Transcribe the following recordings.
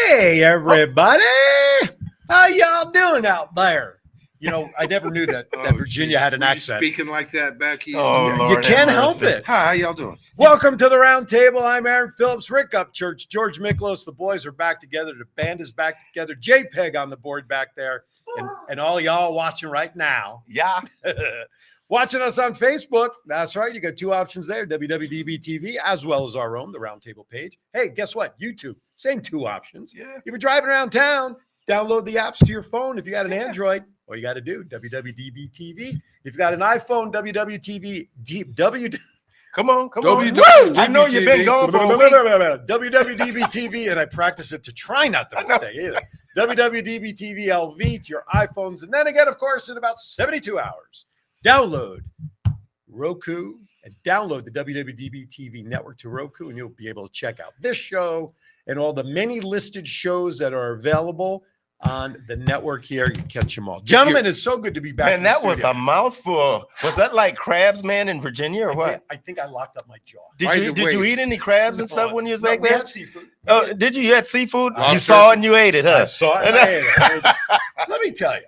Hey, everybody. How y'all doing out there? You know, I never knew that Virginia had an accent. Speaking like that back east. Oh, you can't help it. Hi, how y'all doing? Welcome to the round table. I'm Aaron Phillips, Rick Upchurch, George Miklos. The boys are back together. The band is back together. JPEG on the board back there. And all y'all watching right now. Yeah. Watching us on Facebook. That's right. You got two options there, WWDBTV, as well as our own, the Roundtable page. Hey, guess what? YouTube, same two options. Yeah. If you're driving around town, download the apps to your phone. If you got an Android, all you got to do, WWDBTV. If you got an iPhone, Come on. WWDBTV. I know you've been gone for a week. WWDBTV, and I practice it to try not to mistake either. WWDBTV LV to your iPhones. And then again, of course, in about 72 hours, download Roku and download the WWDB TV network to Roku, and you'll be able to check out this show and all the many listed shows that are available on the network here. You catch them all. Gentlemen, it's so good to be back. Man, that was a mouthful. Was that like crabs, man, in Virginia or what? I think I locked up my jaw. Did you eat any crabs and stuff when you was back there? We had seafood. Oh, did you? You had seafood? Lobsters. You saw it and you ate it, huh? I saw it and I ate it. Let me tell you,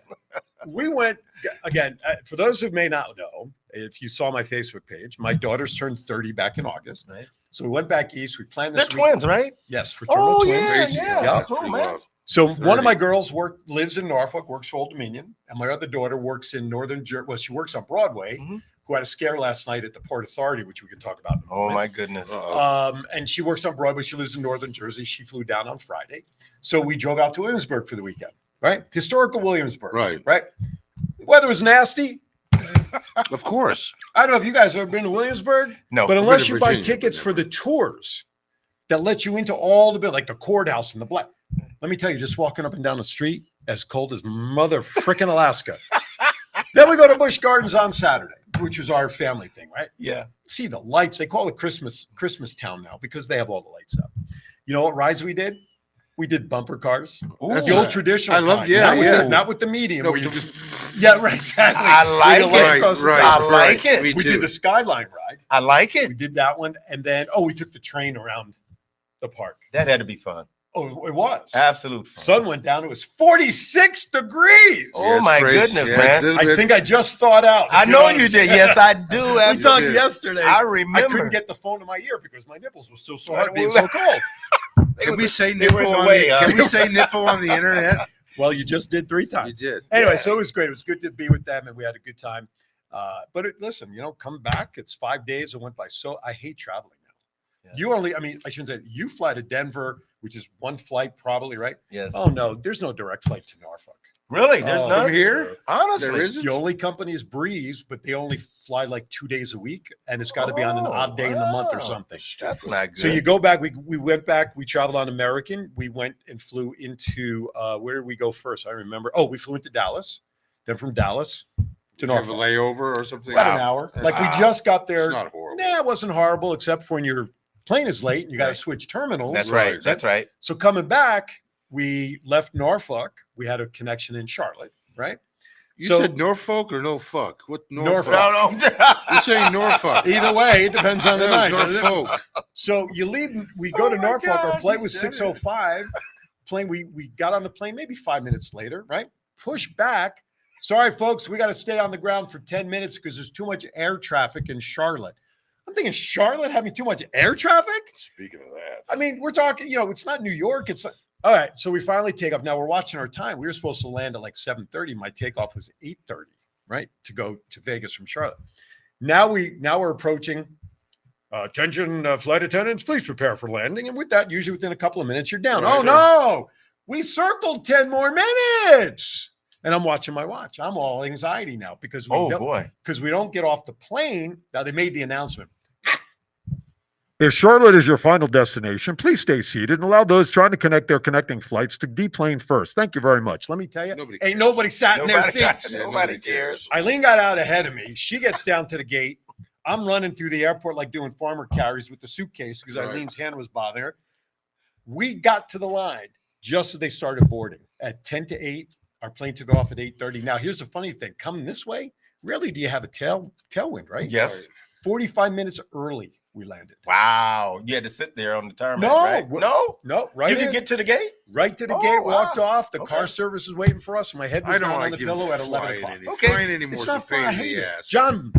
we went, again, for those who may not know, if you saw my Facebook page, my daughters turned 30 back in August. Right. So we went back east. We planned this. They're twins, right? Yes, fraternal twins. Yeah. Cool, man. So one of my girls lives in Norfolk, works for Old Dominion, and my other daughter works in Northern Jersey. Well, she works on Broadway, who had a scare last night at the Port Authority, which we can talk about in a moment. Oh, my goodness. And she works on Broadway. She lives in Northern Jersey. She flew down on Friday. So we drove out to Williamsburg for the weekend, right? Historical Williamsburg. Right. Weather was nasty. Of course. I don't know if you guys have ever been to Williamsburg. No. But unless you buy tickets for the tours that let you into all the like the courthouse and the black. Let me tell you, just walking up and down the street, as cold as mother frickin' Alaska. Then we go to Busch Gardens on Saturday, which was our family thing, right? Yeah. See the lights. They call it Christmas town now because they have all the lights up. You know what rides we did? We did bumper cars. Ooh, the old traditional. I love, kind. Not with the medium. No, where you yeah, right, exactly. I like it. I like it. We did the Skyline ride. I like it. We did that one. And then, we took the train around the park. That had to be fun. Oh, it was. Absolute fun. Sun went down. It was 46 degrees. Oh, my goodness, man. I think I just thought out. I know you did. Yes, I do. We talked yesterday. I remember. I couldn't get the phone to my ear because my nipples were still so hard being so cold. Can we say nipple on the internet? Well, you just did 3 times. You did. Anyway, so it was great. It was good to be with them, and we had a good time. But listen, come back. It's 5 days. It went by I hate traveling now. Yeah. I shouldn't say you fly to Denver, which is one flight probably, right? Yes. Oh, no, there's no direct flight to Norfolk. Really? There's none from here? Honestly. There isn't? The only company is Breeze, but they only fly like 2 days a week, and it's got to be on an odd day in the month or something. That's not good. So you go back. We went back. We traveled on American. We went and flew into where did we go first? I remember. Oh, we flew into Dallas. Then from Dallas to Norfolk. Have a layover or something? About an hour. Like we just got there. It's not horrible. Nah, it wasn't horrible, except for when your plane is late and you got to switch terminals. That's right. That's right. So coming back, we left Norfolk. We had a connection in Charlotte, right? You said Norfolk or no fuck? What Norfolk? No. You're saying Norfolk. Either way, it depends on the night. Norfolk. So you leave. We go to Norfolk. Our flight was 6:05. Plane. We got on the plane maybe 5 minutes later, right? Push back. Sorry, folks, we got to stay on the ground for 10 minutes because there's too much air traffic in Charlotte. I'm thinking Charlotte having too much air traffic? Speaking of that. I mean, we're talking, it's not New York. It's all right. So we finally take off. Now we're watching our time. We were supposed to land at like 7:30. My takeoff was 8:30, right? To go to Vegas from Charlotte. Now we're approaching attention flight attendants, please prepare for landing. And with that, usually within a couple of minutes, you're down. Right, no, we circled 10 more minutes. And I'm watching my watch. I'm all anxiety now because we don't get off the plane. Now they made the announcement. If Charlotte is your final destination, please stay seated and allow those trying to connect their connecting flights to deplane first. Thank you very much. Let me tell you, Nobody ain't cares. nobody sat in their Nobody, seats. Yeah, nobody cares. Eileen got out ahead of me. She gets down to the gate. I'm running through the airport like doing farmer carries with the suitcase because Right. Eileen's hand was bothering her. We got to the line just as they started boarding. At 10 to 8, our plane took off at 8:30. Now, here's the funny thing. Coming this way, rarely do you have a tailwind, right? Yes. 45 minutes early, we landed. Wow. You had to sit there on the tarmac, No, right? No. No, right You in. could get to the gate? Right to the Oh, gate, wow. walked off. The Okay. car service was waiting for us. My head was I don't down on like the him pillow at 11 flying o'clock. Okay. Flying anymore It's is a not fun. I pain in hate the it. ass. John,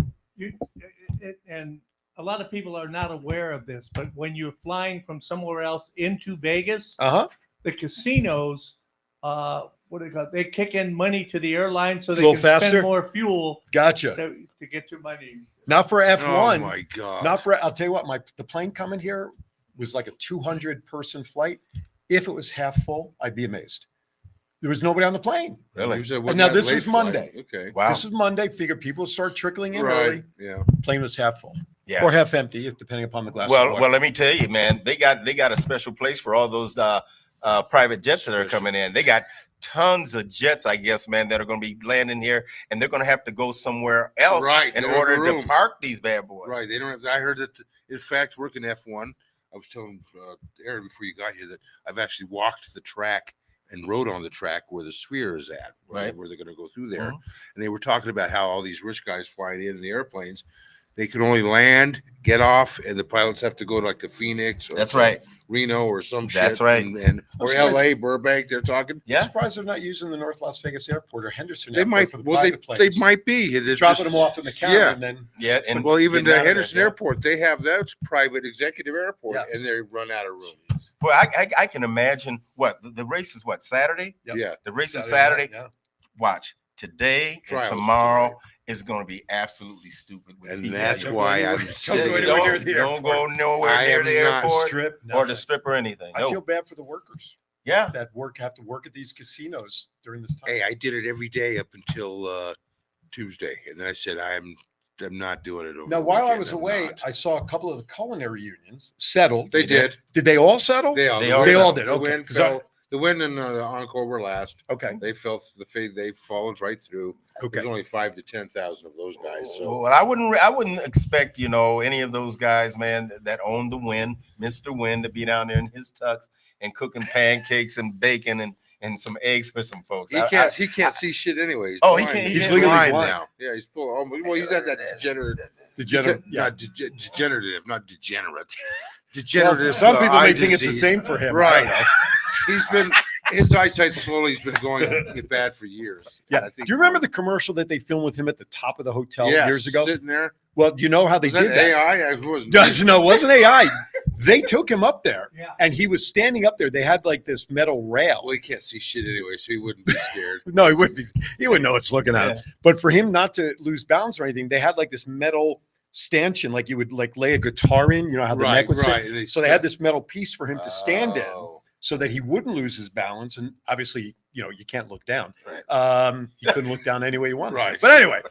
And a lot of people are not aware of this, but when you're flying from somewhere else into Vegas, the casinos, what do they call it? They kick in money to the airline so they Fuel can faster? spend more fuel gotcha. to get your money. Not for Oh F1. my God. Not for, I'll tell you what, the plane coming here was like a 200 person flight. If it was half full, I'd be amazed. There was nobody on the plane. Really? And now this was Monday. Okay. Wow. This is Monday. Figured people would start trickling in Right. early. Yeah. Plane was half full Yeah. or half empty, depending upon the glass of Well, water. let me tell you, man, they got a special place for all those private jets that are coming in. They got tons of jets, I guess, man, that are going to be landing here, and they're going to have to go somewhere else Right, in they don't have order room. to park these bad boys. Right. They don't have. I heard that. In fact, working F1, I was telling Aaron before you got here that I've actually walked the track and rode on the track where the sphere is at, Right. where they're going to go through there. Mhm. And they were talking about how all these rich guys flying in the airplanes, they can only land, get off, and the pilots have to go to like the Phoenix or That's right. Reno or some shit. That's right. And or surprised- LA, Burbank, they're talking. I'm Yeah. surprised they're not using the North Las Vegas airport or Henderson They airport might, for the well, they private planes. might be. It's dropping just- them off in the counter Yeah. and then Yeah. And Well, even getting out the of there, Henderson yeah. Airport, they have that's private executive airport, Yeah. and they run out of room. Well, I can imagine what the race is. What, Saturday? Yep. Yeah, The race is Saturday Saturday. night, Watch today Trials and today. tomorrow is going to be absolutely stupid. with and people. that's don't why go I'm anywhere- saying don't go anywhere near the Don't go airport. nowhere I near am the not airport strip or nothing. the strip or anything. I No. feel bad for the workers Yeah. that have to work at these casinos during this time. Hey, I did it every day up until Tuesday, and then I said I'm not doing it over. Now, the while I weekend. was I'm away, not. I saw a couple of the culinary unions settled. They did. Did they all settle? They all. They the all wind- settled. did, The okay. wind 'Cause I- fell. The wind and the Encore were last. Okay. They fell. They followed right through. Okay. There's only 5,000 to 10,000 of those guys. So Well, I wouldn't expect, any of those guys, man, that own the Win, Mr. Win, to be down there in his tux and cooking pancakes and bacon and some eggs for some folks. he can't see shit anyway. He's Oh, he blind. can't- he's legally blind. now. Yeah, he's full. Well, he's at that degenerate. Yeah. Not degenerative, not degenerate. Well, Degenerative. some people eye may think it's the disease. same for him. I Right. don't know. He's been his eyesight slowly has been going bad for years. Yeah. And I Do think you remember the commercial that they filmed with him at the top of the hotel Yes, years ago? sitting there? Well, you know how they Was did that that? AI? It wasn't. No, it wasn't AI. They took him up there Yeah. and he was standing up there. They had like this metal rail. Well, he can't see shit anyway, so he wouldn't be scared. No, he wouldn't be. He wouldn't know what's looking at him. Yeah. But for him not to lose balance or anything, they had like this metal stanchion, like you would like lay a guitar in. You know how the neck would sit. So they had this metal piece for him to stand in, Oh. so that he wouldn't lose his balance. And obviously, you can't look down. Right. He couldn't look down any way he wanted to. Right. But anyway,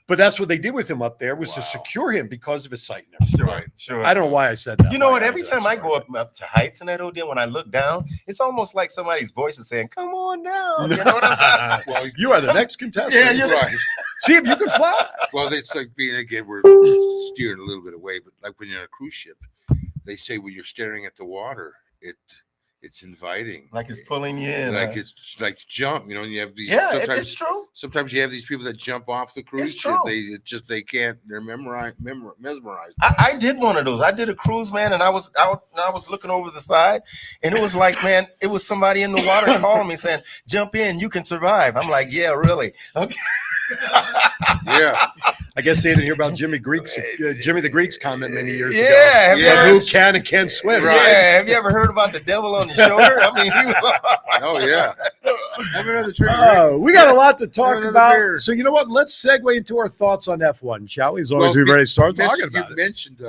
but that's what they did with him up there was to Wow. secure him because of his sight. and everything. Sure. Sure. I don't know why I said that. You know Why what? I Every did that, time I sorry. go up to heights in that hotel, when I look down, it's almost like somebody's voice is saying, "Come on down." You know what I'm saying? Well, You are the next contestant. Yeah, you're right. See if you can fly. Well, it's like being again. We're steering a little bit away, but like when you're on a cruise ship, they say when you're staring at the water, it's inviting. Like it's pulling you in. Like huh? it's like jump. You know, and you have these. Yeah, Sometimes it's true. Sometimes you have these people that jump off the cruise It's ship. true. They can't. They're mesmerized. I did one of those. I did a cruise, man, and I was looking over the side, and it was like, man, it was somebody in the water calling me saying, "Jump in, you can survive." I'm like, "Yeah, really?" Okay. Yeah. I guess they didn't hear about Jimmy the Greek's comment many years ago. Yeah, have you Yeah. But ever, who can and can't swim? Right. yeah, have you ever heard about the devil on the shoulder? I mean, he was. Oh yeah. Have another drink. Oh, we got a lot to talk another about. beer. So you know what? Let's segue into our thoughts on F1, shall we? As long as Well, we've already started You talking about you it. mentioned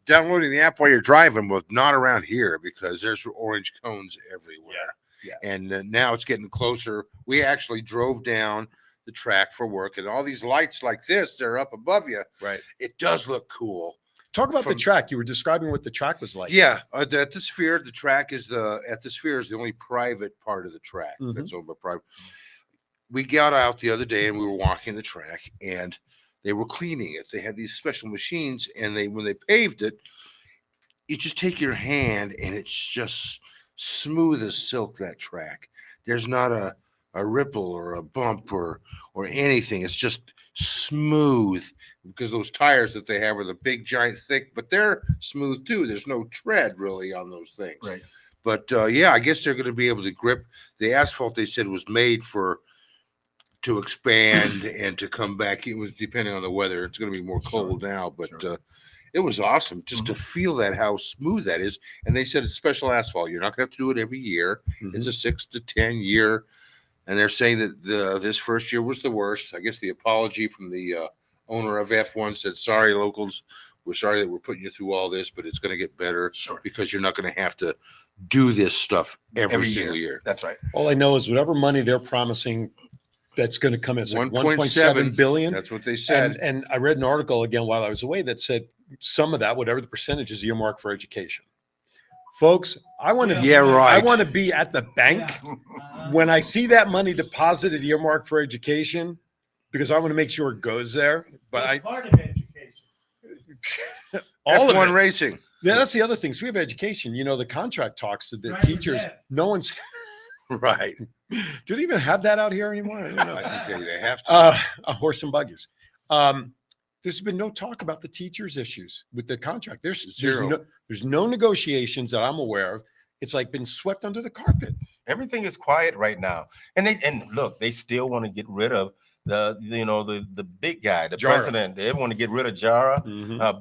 downloading the app while you're driving. Well, not around here because there's orange cones everywhere. Yeah. And now it's getting closer. We actually drove down the track for work, and all these lights like this, they're up above you. Right. It does look cool. Talk about the From- track. You were describing what the track was like. Yeah, at the Sphere, the track is the only private part of the track that's owned by private. We got out the other day and we were walking the track and they were cleaning it. They had these special machines and when they paved it, you just take your hand and it's just smooth as silk, that track. There's not a ripple or a bump or anything. It's just smooth because those tires that they have are the big, giant, thick, but they're smooth too. There's no tread really on those things. Right. But yeah, I guess they're going to be able to grip the asphalt. They said was made to expand and to come back. It was depending on the weather. It's going to be more cold now, but it was awesome just to feel that, how smooth that is. And they said it's special asphalt. You're not going to have to do it every year. It's a 6 to 10 year. And they're saying that this first year was the worst. I guess the apology from the owner of F1 said, sorry, locals, we're sorry that we're putting you through all this, but it's going to get better because you're not going to have to do this stuff every single year. That's right. All I know is whatever money they're promising that's going to come as like 1.7 billion. That's what they said. And I read an article again while I was away that said some of that, whatever the percentage is, earmarked for education. Folks, I want to I want to be at the bank when I see that money deposited earmarked for education, because I want to make sure it goes there. But part of education. all F1 of it. racing. Yeah, that's the other thing. So we have education. You know, the contract talks to the Right, teachers. yeah. No one's. Right. Do they even have that out here anymore? I don't know. I think they have to. A horse and buggies. There's been no talk about the teachers' issues with the contract. There's no negotiations that I'm aware of. It's like been swept under the carpet. Everything is quiet right now. And look, they still want to get rid of the big guy, the Jara. president. They want to get rid of Jara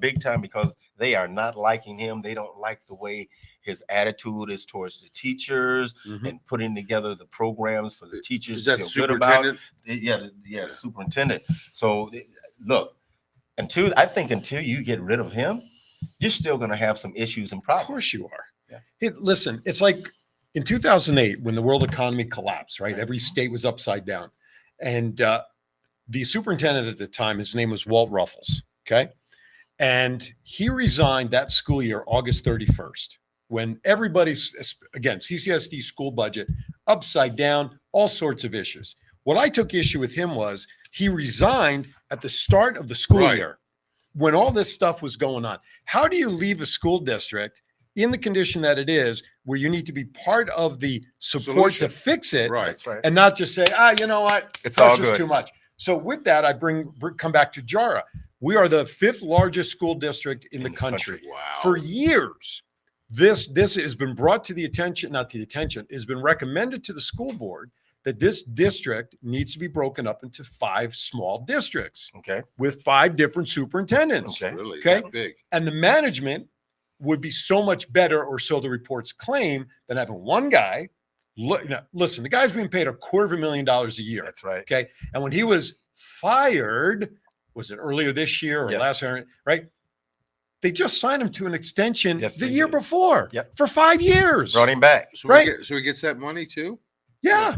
big time because they are not liking him. They don't like the way his attitude is towards the teachers and putting together the programs for the teachers. Is that to the feel good about. superintendent? Yeah, the superintendent. So look, until you get rid of him, you're still going to have some issues and Of problems. course you are. Yeah. Listen, it's like in 2008 when the world economy collapsed, right? Every state was upside down. And the superintendent at the time, his name was Walt Ruffles, okay? And he resigned that school year, August 31st, when everybody's, again, CCSD school budget, upside down, all sorts of issues. What I took issue with him was he resigned at the start of the school year when all this stuff was going on. How do you leave a school district in the condition that it is, where you need to be part of the support to fix it, Right. That's right. and not just say, you know what, It's all just good. too much. So with that, I come back to Jara. We are the 5th largest school district in the country. Wow. For years, this has been brought to the attention, not to the attention, has been recommended to the school board that this district needs to be broken up into 5 small districts Okay. with 5 different superintendents. Okay. Really Okay. that big. And the management would be so much better, or so the reports claim, than having one guy. Listen, the guy's being paid $250,000 a year. That's right. Okay. And when he was fired, was it earlier this year or Yes. last year, right? They just signed him to an extension Yes, the they year did. before Yep. for 5 years. Brought him back. So Right. so he gets that money too? Yeah.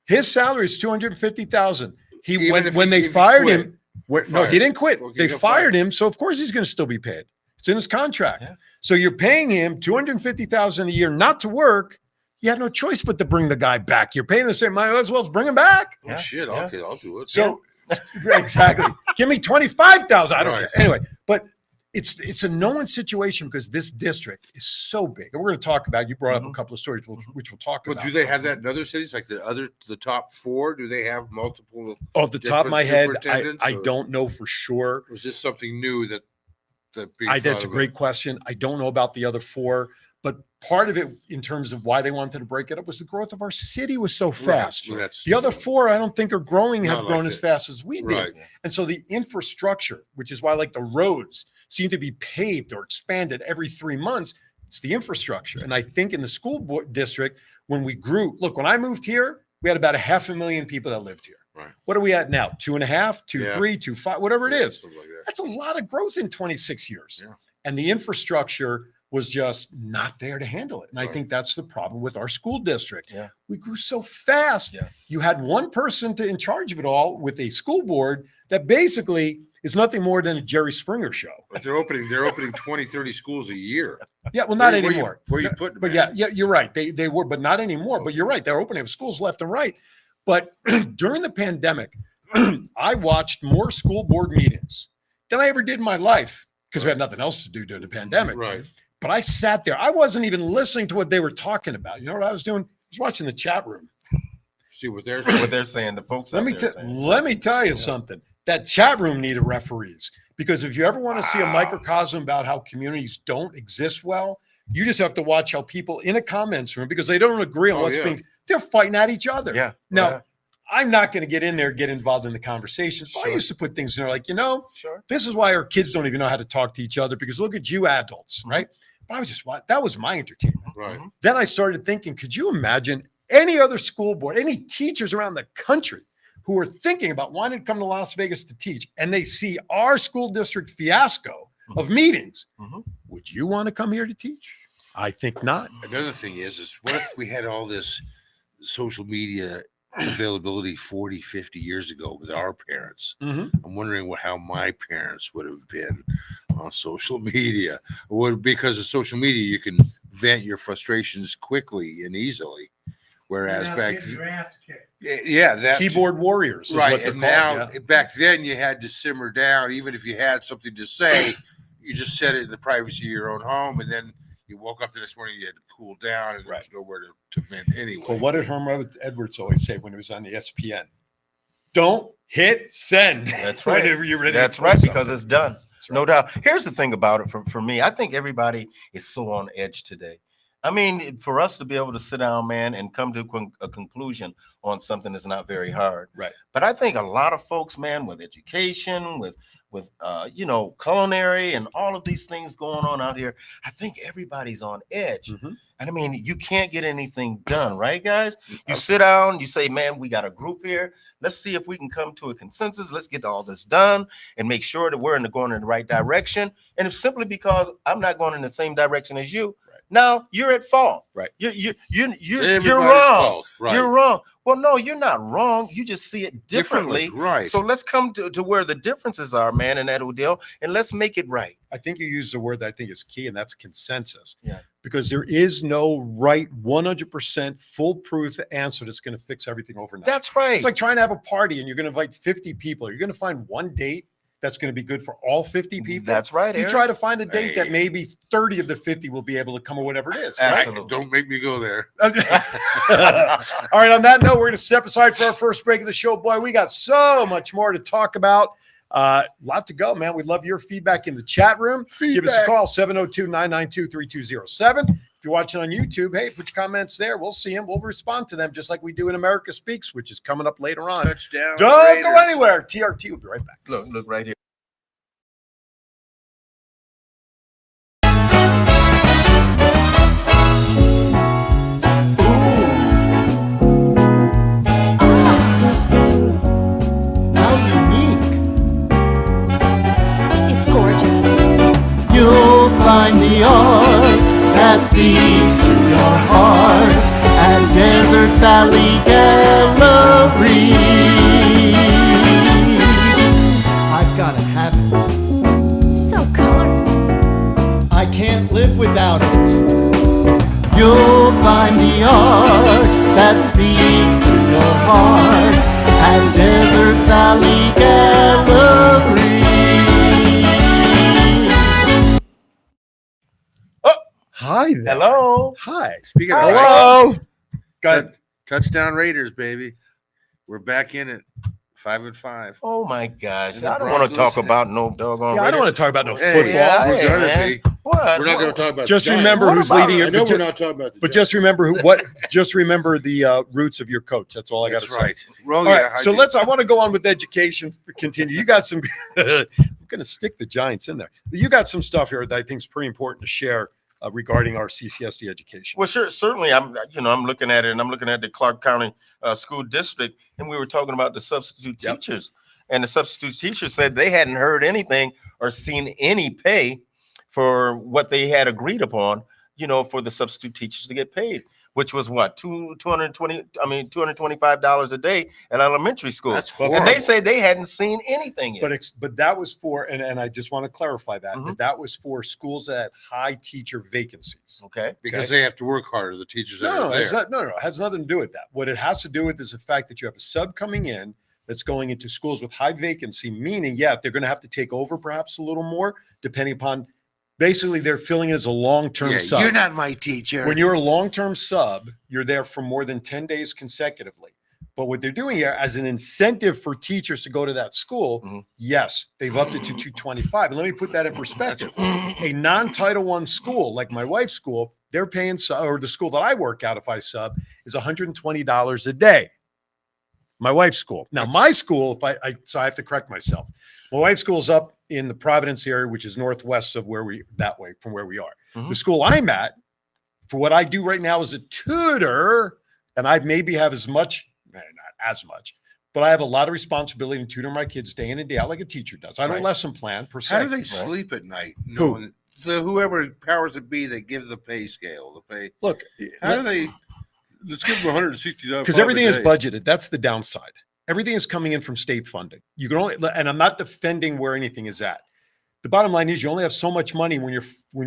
His salary is $250,000. Even if When he they fired quit. him, no, Fired. he didn't quit. Well, he They got fired fired. him, so of course he's going to still be paid. It's in his contract. Yeah. So you're paying him $250,000 a year not to work. You had no choice but to bring the guy back. You're paying the same money, as well as bring him back. Oh Yeah, shit. yeah. Okay, I'll do it. So exactly, give me 25,000. I don't Right. care. Anyway, but it's a no-win situation because this district is so big, and we're going to talk about. You brought up a couple of stories, which we'll talk But about. do they have that in other cities? Like the top 4? Do they have multiple? Off the top of my head, superintendents, I or don't know for sure. Was this something new that being That's thought a about? great question. I don't know about the other 4, but part of it, in terms of why they wanted to break it up, was the growth of our city was so Right, fast. well, that's- The other 4, I don't think are growing, have Not like grown as that. fast as we did. Right. And so the infrastructure, which is why like the roads seem to be paved or expanded every 3 months, it's the infrastructure. And I think in the school board district, when we grew, look, when I moved here, we had about 500,000 people that lived here. Right. What are we at now? 2.5, 2.3, 2.5, whatever it Yeah, is. something like that. That's a lot of growth in 26 years. Yeah. And the infrastructure was just not there to handle it. And I think that's the problem with our school district. Yeah. We grew so fast. Yeah. You had one person in charge of it all with a school board that basically is nothing more than a Jerry Springer show. But they're opening 20, 30 schools a year. Yeah, well, not Where you- anymore. where you putting But them? yeah, you're right. They were, but not anymore. But you're right. They're opening up schools left and right. But during the pandemic, I watched more school board meetings than I ever did in my life because we had nothing else to do during the pandemic. Right. But I sat there. I wasn't even listening to what they were talking about. You know what I was doing? I was watching the chat room. See what they're What they're saying, the folks. Let me tell you something. That chat room needed referees, because if you ever want to see a microcosm about how communities don't exist well, you just have to watch how people in a comments room, because they don't agree on what's being, they're fighting at each other. Yeah. Now, I'm not going to get in there and get involved in the conversations. But I used to put things in there like, this is why our kids don't even know how to talk to each other, because look at you adults, right? But I was just, that was my entertainment. right. Then I started thinking, could you imagine any other school board, any teachers around the country who are thinking about wanting to come to Las Vegas to teach, and they see our school district fiasco of meetings? Would you want to come here to teach? I think not. Another thing is what if we had all this social media availability 40, 50 years ago with our parents? I'm wondering how my parents would have been on social media. Because of social media, you can vent your frustrations quickly and easily. Whereas back that Keyboard warriors is right. what they're And called, now back then you had to simmer down. Even if you had something to say, you just said it in the privacy of your own home, and then you woke up the next morning, you had to cool down, and there was nowhere to vent anyway. But what did Herm Edwards always say when he was on ESPN? Don't hit send. That's right. Whenever you're ready. That's right, because it's done. No doubt. Here's the thing about it for me. I think everybody is so on edge today. I mean, for us to be able to sit down, man, and come to a conclusion on something is not very hard. Right. But I think a lot of folks, man, with education, with culinary and all of these things going on out here, I think everybody's on edge. And I mean, you can't get anything done, right, guys? You sit down, you say, man, we got a group here. Let's see if we can come to a consensus. Let's get all this done and make sure that we're going in the right direction. And it's simply because I'm not going in the same direction as you. Now you're at fault. Right. You're Everybody's wrong. fault. Right. You're wrong. Well, no, you're not wrong. You just see it differently. Right. So let's come to where the differences are, man, in that whole deal, and let's make it right. I think you used a word that I think is key, and that's consensus. Yeah. Because there is no right 100% foolproof answer that's going to fix everything overnight. That's right. It's like trying to have a party and you're going to invite 50 people. You're going to find one date that's going to be good for all 50 people. That's right. You Eric. try to find a date that maybe 30 of the 50 will be able to come, or whatever it is. Right? Absolutely. Don't make me go there. All right. On that note, we're going to step aside for our first break of the show. Boy, we got so much more to talk about. Lot to go, man. We'd love your feedback in the chat room. Give us a call, 702-992-3207. If you're watching on YouTube, hey, put your comments there. We'll see them. We'll respond to them just like we do in America Speaks, which is coming up later on. Touchdown. Don't Raiders. go anywhere. TRT will be right back. Look right here. You'll find the art that speaks to your heart at Desert Valley Gallery. I've got to have it. So colorful. I can't live without it. You'll find the art that speaks to your heart at Desert Valley Gallery. Hi there. Hello. Hi. Speaking of Hello. touchdown Raiders, baby. We're back in it. 5-5. Oh my gosh. And the I don't want to Broncos- talk about no doggone. Yeah, I don't Raiders. want to talk about no Hey, football. yeah, We're hey, gonna man. be. What? We're not going to talk about. Just the Giants. remember What who's about leading it? I your. know But, we're not talking about. The just Giants. remember what. Just remember the roots of your coach. That's all I got to That's say. right. Well, All yeah, right, so I want to go on with education. Continue. You got some. I'm going to stick the Giants in there. You got some stuff here that I think is pretty important to share regarding our CCSD education. Well, sure, certainly. I'm looking at it, and I'm looking at the Clark County School District, and we were talking about the substitute teachers, and the substitute teachers said they hadn't heard anything or seen any pay for what they had agreed upon, for the substitute teachers to get paid, which was what, $225 a day at elementary school. That's And horrible. they say they hadn't seen anything yet. But that was for, and I just want to clarify that, Mhm. that was for schools that had high teacher vacancies. Okay. Because they have to work harder, the teachers that No, are it's there. not, it has nothing to do with that. What it has to do with is the fact that you have a sub coming in that's going into schools with high vacancy, meaning, yeah, they're going to have to take over perhaps a little more, depending upon, basically they're filling it as a long-term Yeah, sub. you're not my teacher. When you're a long-term sub, you're there for more than 10 days consecutively. But what they're doing here as an incentive for teachers to go to that school, Mhm. yes, they've upped it to 225. And let me put that in perspective. A non-Title I school, like my wife's school, they're paying, or the school that I work out if I sub, is $120 a day. My wife's school. Now, my school, so I have to correct myself. My wife's school's up in the Providence area, which is northwest of from where we are. Mhm. The school I'm at, for what I do right now as a tutor, and I maybe have as much, not as much, but I have a lot of responsibility to tutor my kids day in and day out like a teacher does. I don't Right. lesson plan per se. How do they sleep at night? Who? Knowing whoever powers that be that gives the pay scale, the pay. Look, How do they? Let's give them $160 because everything is budgeted. That's the downside. Everything is coming in from state funding. You can only, and I'm not defending where anything is at. The bottom line is you only have so much money when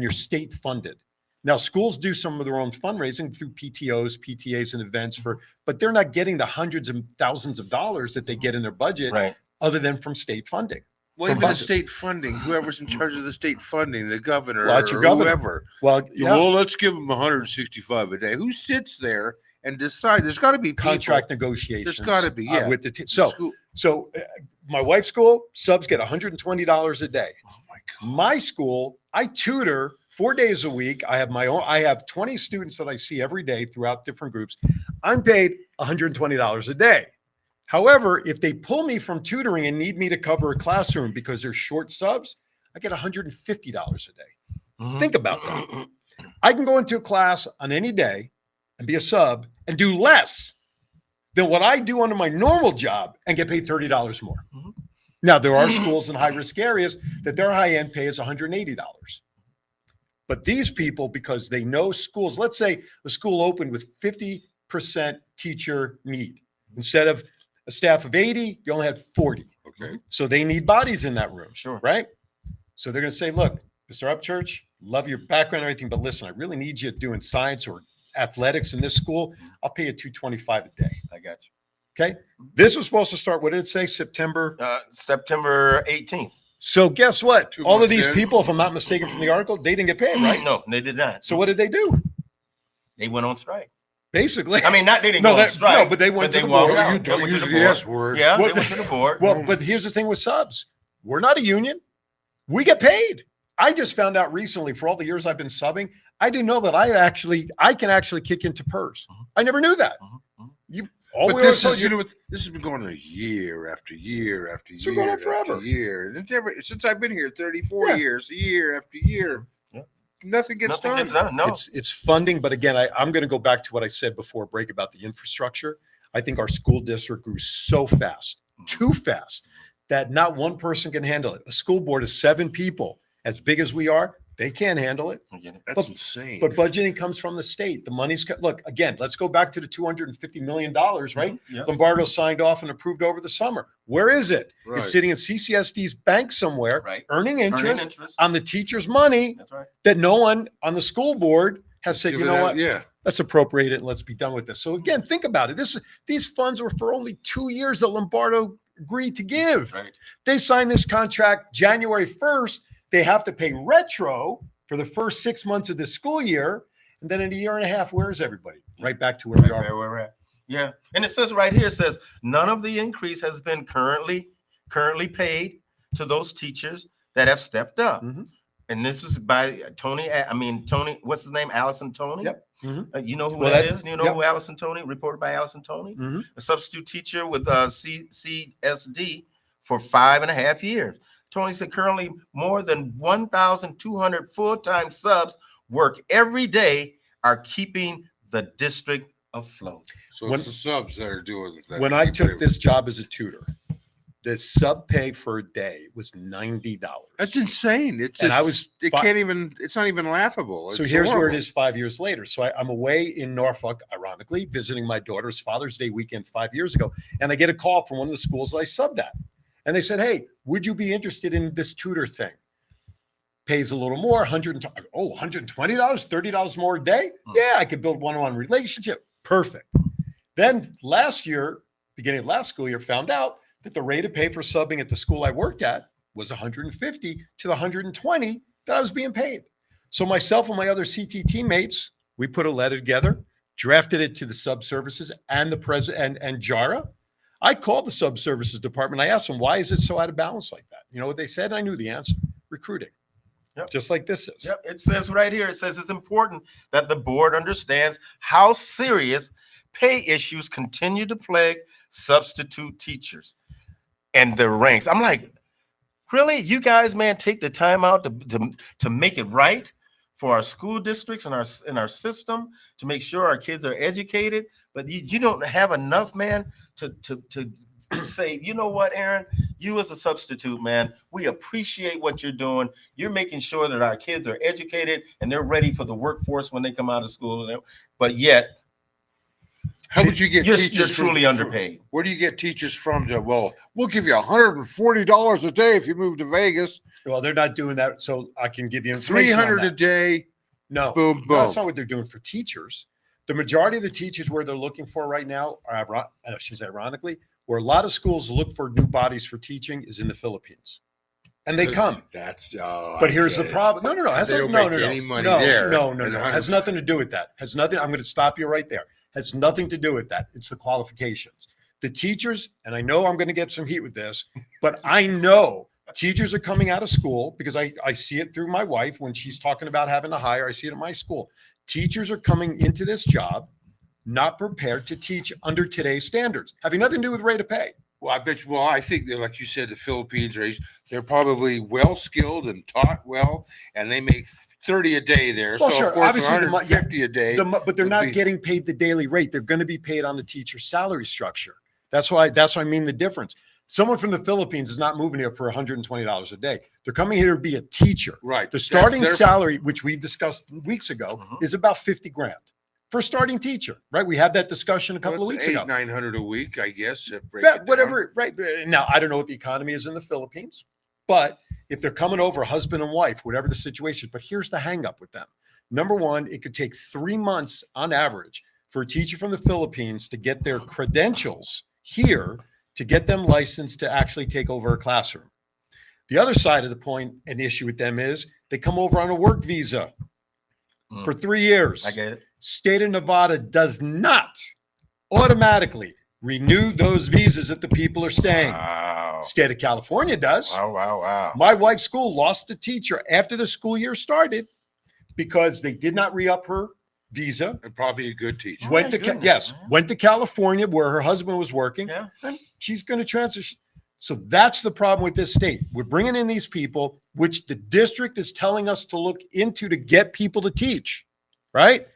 you're state funded. Now, schools do some of their own fundraising through PTOs, PTAs, and events but they're not getting the hundreds of thousands of dollars that they get in their budget, Right. other than from state funding. Well, From even the budget. state funding, whoever's in charge of the state funding, the governor Well, that's your or governor. whoever. Well, yeah, Well, let's give them 165 a day. Who sits there and decides? There's got to be people. contract negotiations. There's gotta be, yeah. with the School- so my wife's school subs get $120 a day. Oh my God. My school, I tutor 4 days a week. I have 20 students that I see every day throughout different groups. I'm paid $120 a day. However, if they pull me from tutoring and need me to cover a classroom because they're short subs, I get $150 a day. Mhm. Think about that. I can go into a class on any day and be a sub and do less than what I do under my normal job and get paid $30 more. Mhm. Now, there are schools in high-risk areas that their high-end pay is $180. But these people, because they know schools, let's say the school opened with 50% teacher need. Instead of a staff of 80, you only had 40. Okay. So they need bodies in that room. Sure. Right? So they're going to say, look, Mr. Upchurch, love your background and everything, but listen, I really need you doing science or athletics in this school. I'll pay you $225 a day. I got you. Okay. This was supposed to start, what did it say? September. September 18th. So guess what? 2 All of months these in. people, if I'm not mistaken from the article, they didn't get paid, right? No, they did not. So what did they do? They went on strike. Basically. I mean, not they didn't No, go on that- strike. no, but they went to the walked board. out. You They don't went to use the the board. S word. Yeah, Well, they went to the board. Well, but here's the thing with subs. We're not a union. We get paid. I just found out recently, for all the years I've been subbing, I didn't know that I can actually kick into PERS. I never knew that. All But we this always is, told you, this has been going on year after year after It's been year going on after forever. year. And since I've been here, 34 Yeah. years, year after year, Yeah. nothing gets Nothing done. gets done. No. it's funding, but again, I'm going to go back to what I said before break about the infrastructure. I think our school district grew so fast, too fast, that not one person can handle it. A school board of 7 people, as big as we are, they can't handle it. I get it. That's But- insane. But budgeting comes from the state. The money's look again. Let's go back to the $250 million, right? Mhm. Yeah. Lombardo signed off and approved over the summer. Where is it? Right. It's sitting in CCSD's bank somewhere, Right. earning Earning interest interest. on the teacher's money That's right. that no one on the school board has said, Give you it know out, what? Yeah. Let's appropriate it and let's be done with this. So again, think about it. These funds were for only 2 years that Lombardo agreed to give. Right. They signed this contract January 1st. They have to pay retro for the first 6 months of the school year. And then in a year and a half, where is everybody? Right back to where we Right are. where we're at. Yeah. And it says right here, it says none of the increase has been currently paid to those teachers that have stepped up. Mhm. And this is by Tony, what's his name? Allison Tony. Yep. Mhm. You know who Well, that that- is? You know yep. who Allison Tony, reported by Allison Tony? Mhm. A substitute teacher with CSD for 5.5 years. Tony said currently more than 1,200 full-time subs work every day are keeping the district afloat. So When- it's the subs that are doing that. When I took this job as a tutor, The sub pay for a day was $90. That's insane. It's And I was it fi- can't even. It's not even laughable. So It's here's where it horrible. is 5 years later. So I'm away in Norfolk, ironically, visiting my daughter's Father's Day weekend 5 years ago. And I get a call from one of the schools I subbed at. And they said, hey, would you be interested in this tutor thing? Pays a little more, $120, $30 more a day. Yeah, I could build one-on-one relationship. Perfect. Then last year, beginning of last school year, found out that the rate of pay for subbing at the school I worked at was 150 to the 120 that I was being paid. So myself and my other CT teammates, we put a letter together, drafted it to the sub services and the president and JARA. I called the sub services department. I asked them, why is it so out of balance like that? You know what they said? I knew the answer. Recruiting. Yep. Just like this is. Yep. It says right here, it says it's important that the board understands how serious pay issues continue to plague substitute teachers and their ranks. I'm like, really? You guys, man, take the time out to make it right for our school districts and our system to make sure our kids are educated, but you don't have enough, man, to say, you know what, Aaron, you as a substitute, man, we appreciate what you're doing. You're making sure that our kids are educated and they're ready for the workforce when they come out of school. But yet, How would you get you're teachers truly from, underpaid. Where do you get teachers from? Well, we'll give you $140 a day if you move to Vegas. Well, they're not doing that. So I can give you information. 300 on a that. day. No, Boom, no, that's boom. not what they're doing for teachers. The majority of the teachers where they're looking for right now, ironically, where a lot of schools look for new bodies for teaching is in the Philippines. And they come. That's But here's the problem. No. Has They don't no, make no, any no, money no, there. no. And Has nothing to do with that. Has nothing. I'm going to stop you right there. Has nothing to do with that. It's the qualifications. The teachers, and I know I'm going to get some heat with this, but I know teachers are coming out of school because I see it through my wife when she's talking about having to hire. I see it at my school. Teachers are coming into this job not prepared to teach under today's standards, having nothing to do with rate of pay. Well, I bet you. Well, I think they're like you said, the Philippines they're probably well skilled and taught well, and they make 30 a day there. Well, so sure, of course, obviously the 150 a day. But they're would not be- getting paid the daily rate. They're going to be paid on the teacher salary structure. That's why I mean the difference. Someone from the Philippines is not moving here for $120 a day. They're coming here to be a teacher. Right. The starting That's salary, which we discussed weeks ago, is about 50 grand for a starting teacher, right? We had that discussion a couple of weeks ago. 900 a week, I guess. Break it down. Whatever, right? Now, I don't know what the economy is in the Philippines, but if they're coming over, husband and wife, whatever the situation, but here's the hang up with them. Number one, it could take 3 months on average for a teacher from the Philippines to get their credentials here to get them licensed to actually take over a classroom. The other side of the point, an issue with them is they come over on a work visa for 3 years. I get it. State of Nevada does not automatically renew those visas if the people are staying. Wow. State of California does. Wow. My wife's school lost a teacher after the school year started because they did not re-up her visa. And probably a good teacher. Went to goodness, man. went to California where her husband was working. Yeah. And she's going to transfer. So that's the problem with this state. We're bringing in these people, which the district is telling us to look into to get people to teach, right?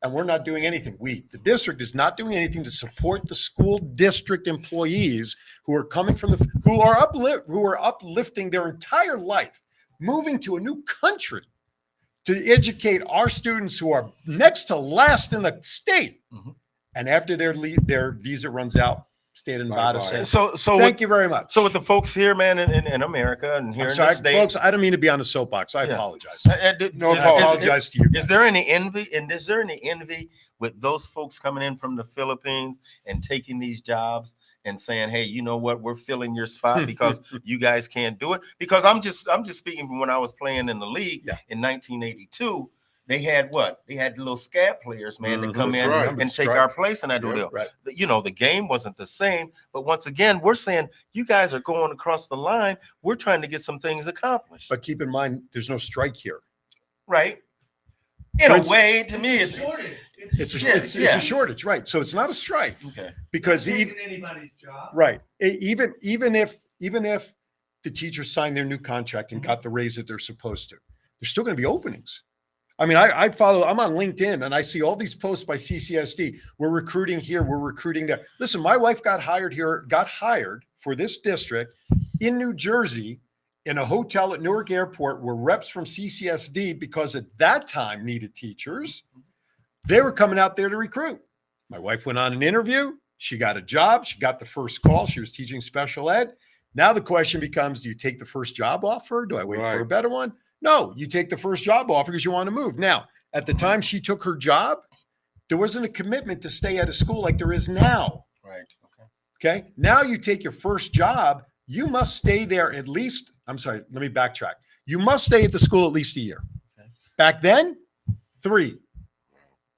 And we're not doing anything. The district is not doing anything to support the school district employees who are coming from who are uplifting their entire life, moving to a new country to educate our students who are next to last in the state. Mhm. And after their visa runs out, state of Nevada Bye-bye. says, So thank you very much. So with the folks here, man, in America and here I'm in sorry, the state, folks, I don't mean to be on a soapbox. I Yeah. apologize. No I apology. apologize to you. Is there any envy? And is there any envy with those folks coming in from the Philippines and taking these jobs and saying, "Hey, you know what? We're filling your spot because you guys can't do it." Because I'm just speaking from when I was playing in the league in 1982. They had what? They had little scat players, man, that come That's in right. and take Strike. our place in that deal. Right. You know, the game wasn't the same, but once again, we're saying you guys are going across the line. We're trying to get some things accomplished, But keep in mind, there's no strike here. right? In For a instance- way, to me, it's It's Yeah, it's yeah. a shortage, right? So it's not a strike okay. because Taking anybody's job. right. Even if the teachers sign their new contract and got the raise that they're supposed to, there's still going to be openings. I mean, I'm on LinkedIn and I see all these posts by CCSD. We're recruiting here, we're recruiting there. Listen, my wife got hired for this district in New Jersey in a hotel at Newark Airport where reps from CCSD, because at that time needed teachers, they were coming out there to recruit. My wife went on an interview. She got a job. She got the first call. She was teaching special ed. Now the question becomes, do you take the first job offer? Do I wait for a better one? No, you take the first job offer because you want to move. Now, at the time she took her job, there wasn't a commitment to stay at a school like there is now. Right. Okay. Now you take your first job, you must stay there at least, I'm sorry, let me backtrack. You must stay at the school at least a year. Okay. Back then, 3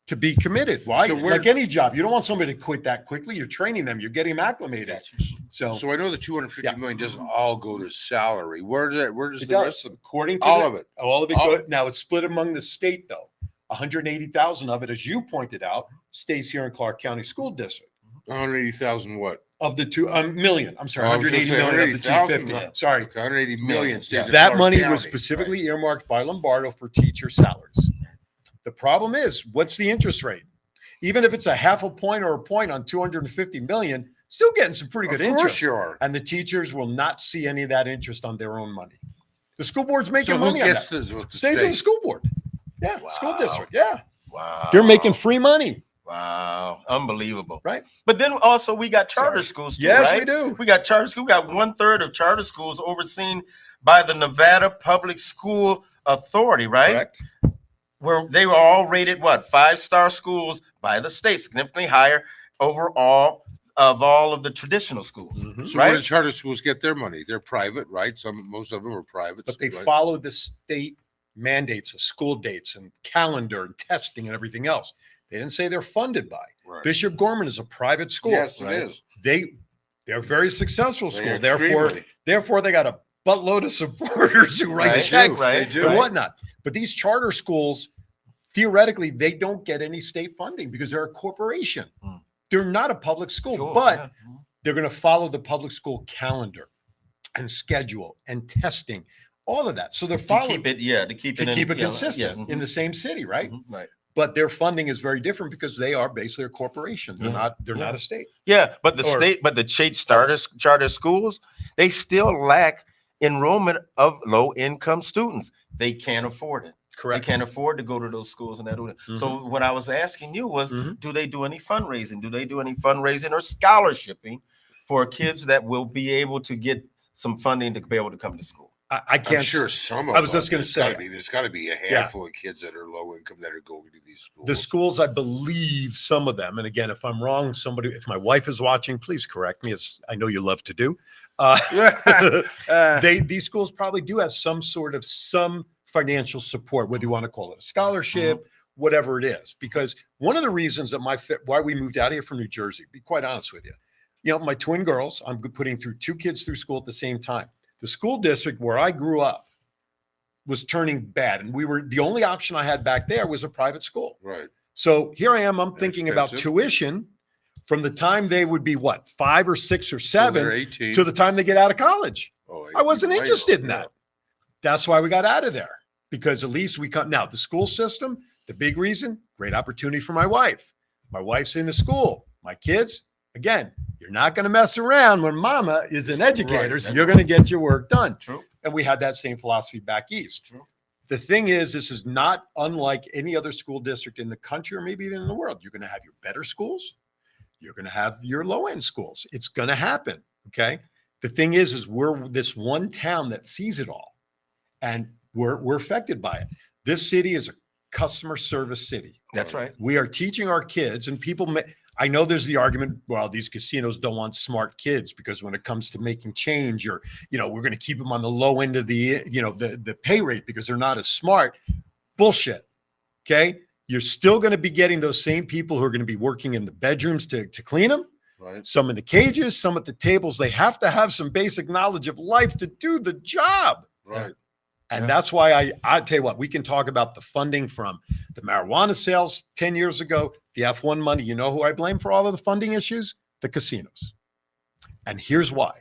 to be committed. Why? So Like any job, you don't want somebody to quit that quickly. You're training them. You're getting them acclimated. So So I know the 250 million doesn't all go to salary. Where does it the does. rest of According to all of it? All of it. All Good. Now it's split among the state though. 180,000 of it, as you pointed out, stays here in Clark County School District. 180,000 what? Of the 2 million, I'm sorry, Oh, I was gonna 180 say million of the 180,000. 250. Sorry, 180 million stays in that Clark money County. was specifically earmarked by Lombardo for teacher salaries. The problem is, what's the interest rate? Even if it's a half a point or a point on 250 million, still getting some pretty good Of course interest. you are. And the teachers will not see any of that interest on their own money. The school board's making So who money on gets that. this with the Stays in the state? school board. Yeah, school Wow. district. Yeah, Wow. they're making free money. Wow. Unbelievable. Right. But then also we got charter Sorry. schools too, Yes, right? we do. We got charter schools. We got 1/3 of charter schools overseen by the Nevada Public School Authority, right? Correct. Where they were all rated what 5-star schools by the state, significantly higher overall of all of the traditional schools. So Right? where do charter schools get their money? They're private, right? Most of them are private. But they right? follow the state mandates of school dates and calendar and testing and everything else. They didn't say they're funded by. Right. Bishop Gorman is a private school. Yes, it right? is. They're a very successful They school. are Therefore, extremely. they got a buttload of supporters who write Right. checks Right. They do. and whatnot. But these charter schools, theoretically, they don't get any state funding because they're a corporation. Hmm. They're not a public school, Sure, but yeah. they're going to follow the public school calendar and schedule and testing, all of that. So they're to following keep it, to keep it, keep it yeah, consistent yeah, in the same city, right? right. But their funding is very different because they are basically a corporation. They're Yeah. not a state. Yeah, but the Or- state charter schools, they still lack enrollment of low income students. They can't afford it. Correct. They can't afford to go to those schools and that. So what I was asking you was, Mhm. do they do any fundraising? Do they do any fundraising or scholarshiping for kids that will be able to get some funding to be able to come to school? I I'm can't. sure some of I was them, just gonna say- there's got to be a handful of kids that are low income that are going to these schools. The schools, I believe, some of them, and again, if I'm wrong, if my wife is watching, please correct me, as I know you love to do. These schools probably do have some financial support, whether you want to call it a scholarship, whatever it is. Because one of the reasons that why we moved out here from New Jersey, be quite honest with you, my twin girls, I'm putting through 2 kids through school at the same time. The school district where I grew up was turning bad, and the only option I had back there was a private school. Right. So here I am, I'm thinking about expensive. tuition from the time they would be 5 or 6 or So they're 7 18. to the time they get out of college. Oh, I wasn't even later. interested in Yeah. that. That's why we got out of there, because at least we come now. The school system, the big reason, great opportunity for my wife. My wife's in the school. My kids, again, you're not going to mess around when mama is an educator, so you're going to get your work done. True. And we had that same philosophy back east. True. The thing is, this is not unlike any other school district in the country or maybe even in the world. You're going to have your better schools. You're going to have your low end schools. It's going to happen. Okay. The thing is we're this one town that sees it all, and we're affected by it. This city is a customer service city. That's right. We are teaching our kids, and I know there's the argument, well, these casinos don't want smart kids because when it comes to making change, we're going to keep them on the low end of the pay rate because they're not as smart. Bullshit. Okay. You're still going to be getting those same people who are going to be working in the bedrooms to clean them. Right. Some in the cages, some at the tables. They have to have some basic knowledge of life to do the job. Right. And that's why I tell you what, we can talk about the funding from the marijuana sales 10 years ago, the F1 money. You know who I blame for all of the funding issues? The casinos. And here's why.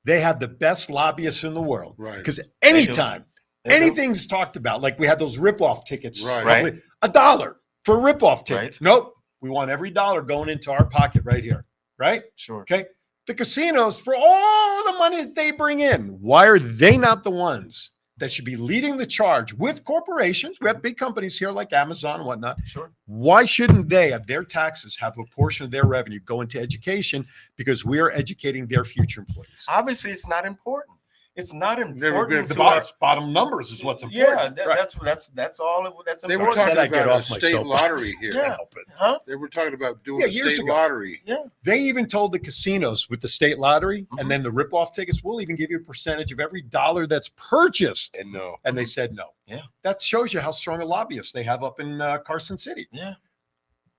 They have the best lobbyists in the world. Right. Because anytime They do. anything's talked about, like we had those rip-off tickets. Right. $1 for a rip-off ticket. Right. Nope. We want every dollar going into our pocket right here. Right? Sure. Okay. the casinos, for all the money that they bring in, why are they not the ones that should be leading the charge with corporations? We have big companies here like Amazon and whatnot. Sure. Why shouldn't they, of their taxes, have a portion of their revenue go into education? Because we are educating their future employees. Obviously, it's not important. It's not Never important. been to our- Bottom numbers is what's Yeah, important. Right. that's all. That's They were important. talking Said I'd get about a off my state soapbox. lottery here. Yeah. Help it. Huh? They were talking about doing Yeah, a years state ago. lottery. Yeah. They even told the casinos with the state lottery Mhm. and then the rip-off tickets, we'll even give you a percentage of every dollar that's purchased. And no. And they said no. Yeah. That shows you how strong a lobbyist they have up in Carson City. Yeah.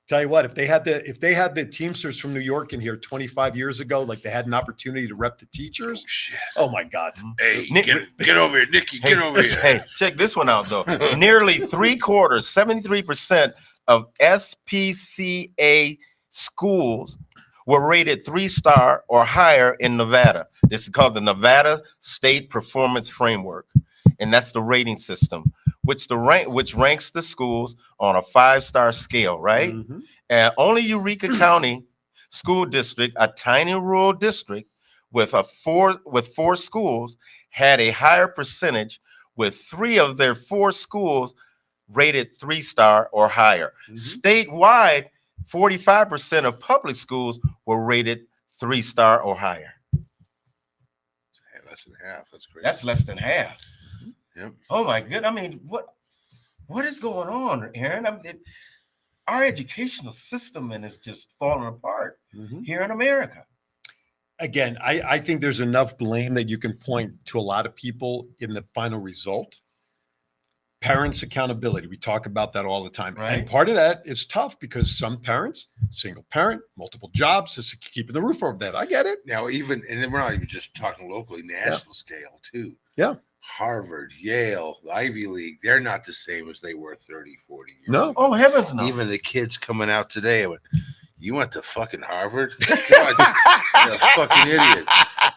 Tell you what, if they had the Teamsters from New York in here 25 years ago, like they had an opportunity to rep the teachers. Shit. Oh my God. Hey, Nick- get over here, Nikki. Get over here. Hey, check this one out though. Nearly 3/4, 73% of SPCA schools were rated 3-star or higher in Nevada. This is called the Nevada State Performance Framework, and that's the rating system, which ranks the schools on a 5-star scale, right? Mhm. And only Eureka County School District, a tiny rural district with four schools, had a higher percentage, with 3 of their 4 schools rated 3-star or higher. Mhm. Statewide, 45% of public schools were rated 3-star or higher. Hey, less than half. That's crazy. That's less than half. Yep. Oh my goodness! I mean, what is going on, Aaron? Our educational system is just falling apart Mhm. here in America. Again, I think there's enough blame that you can point to a lot of people in the final result. Parents' accountability. We talk about that all the time. Right. And part of that is tough because some parents, single parent, multiple jobs, just keeping the roof over their head. I get it. Now, and then we're not even just talking locally, national scale too. Yeah. Harvard, Yale, the Ivy League, they're not the same as they were 30, 40 years No. ago. Oh heavens no! Even the kids coming out today, I went, you went to fucking Harvard? God, you're a fucking idiot.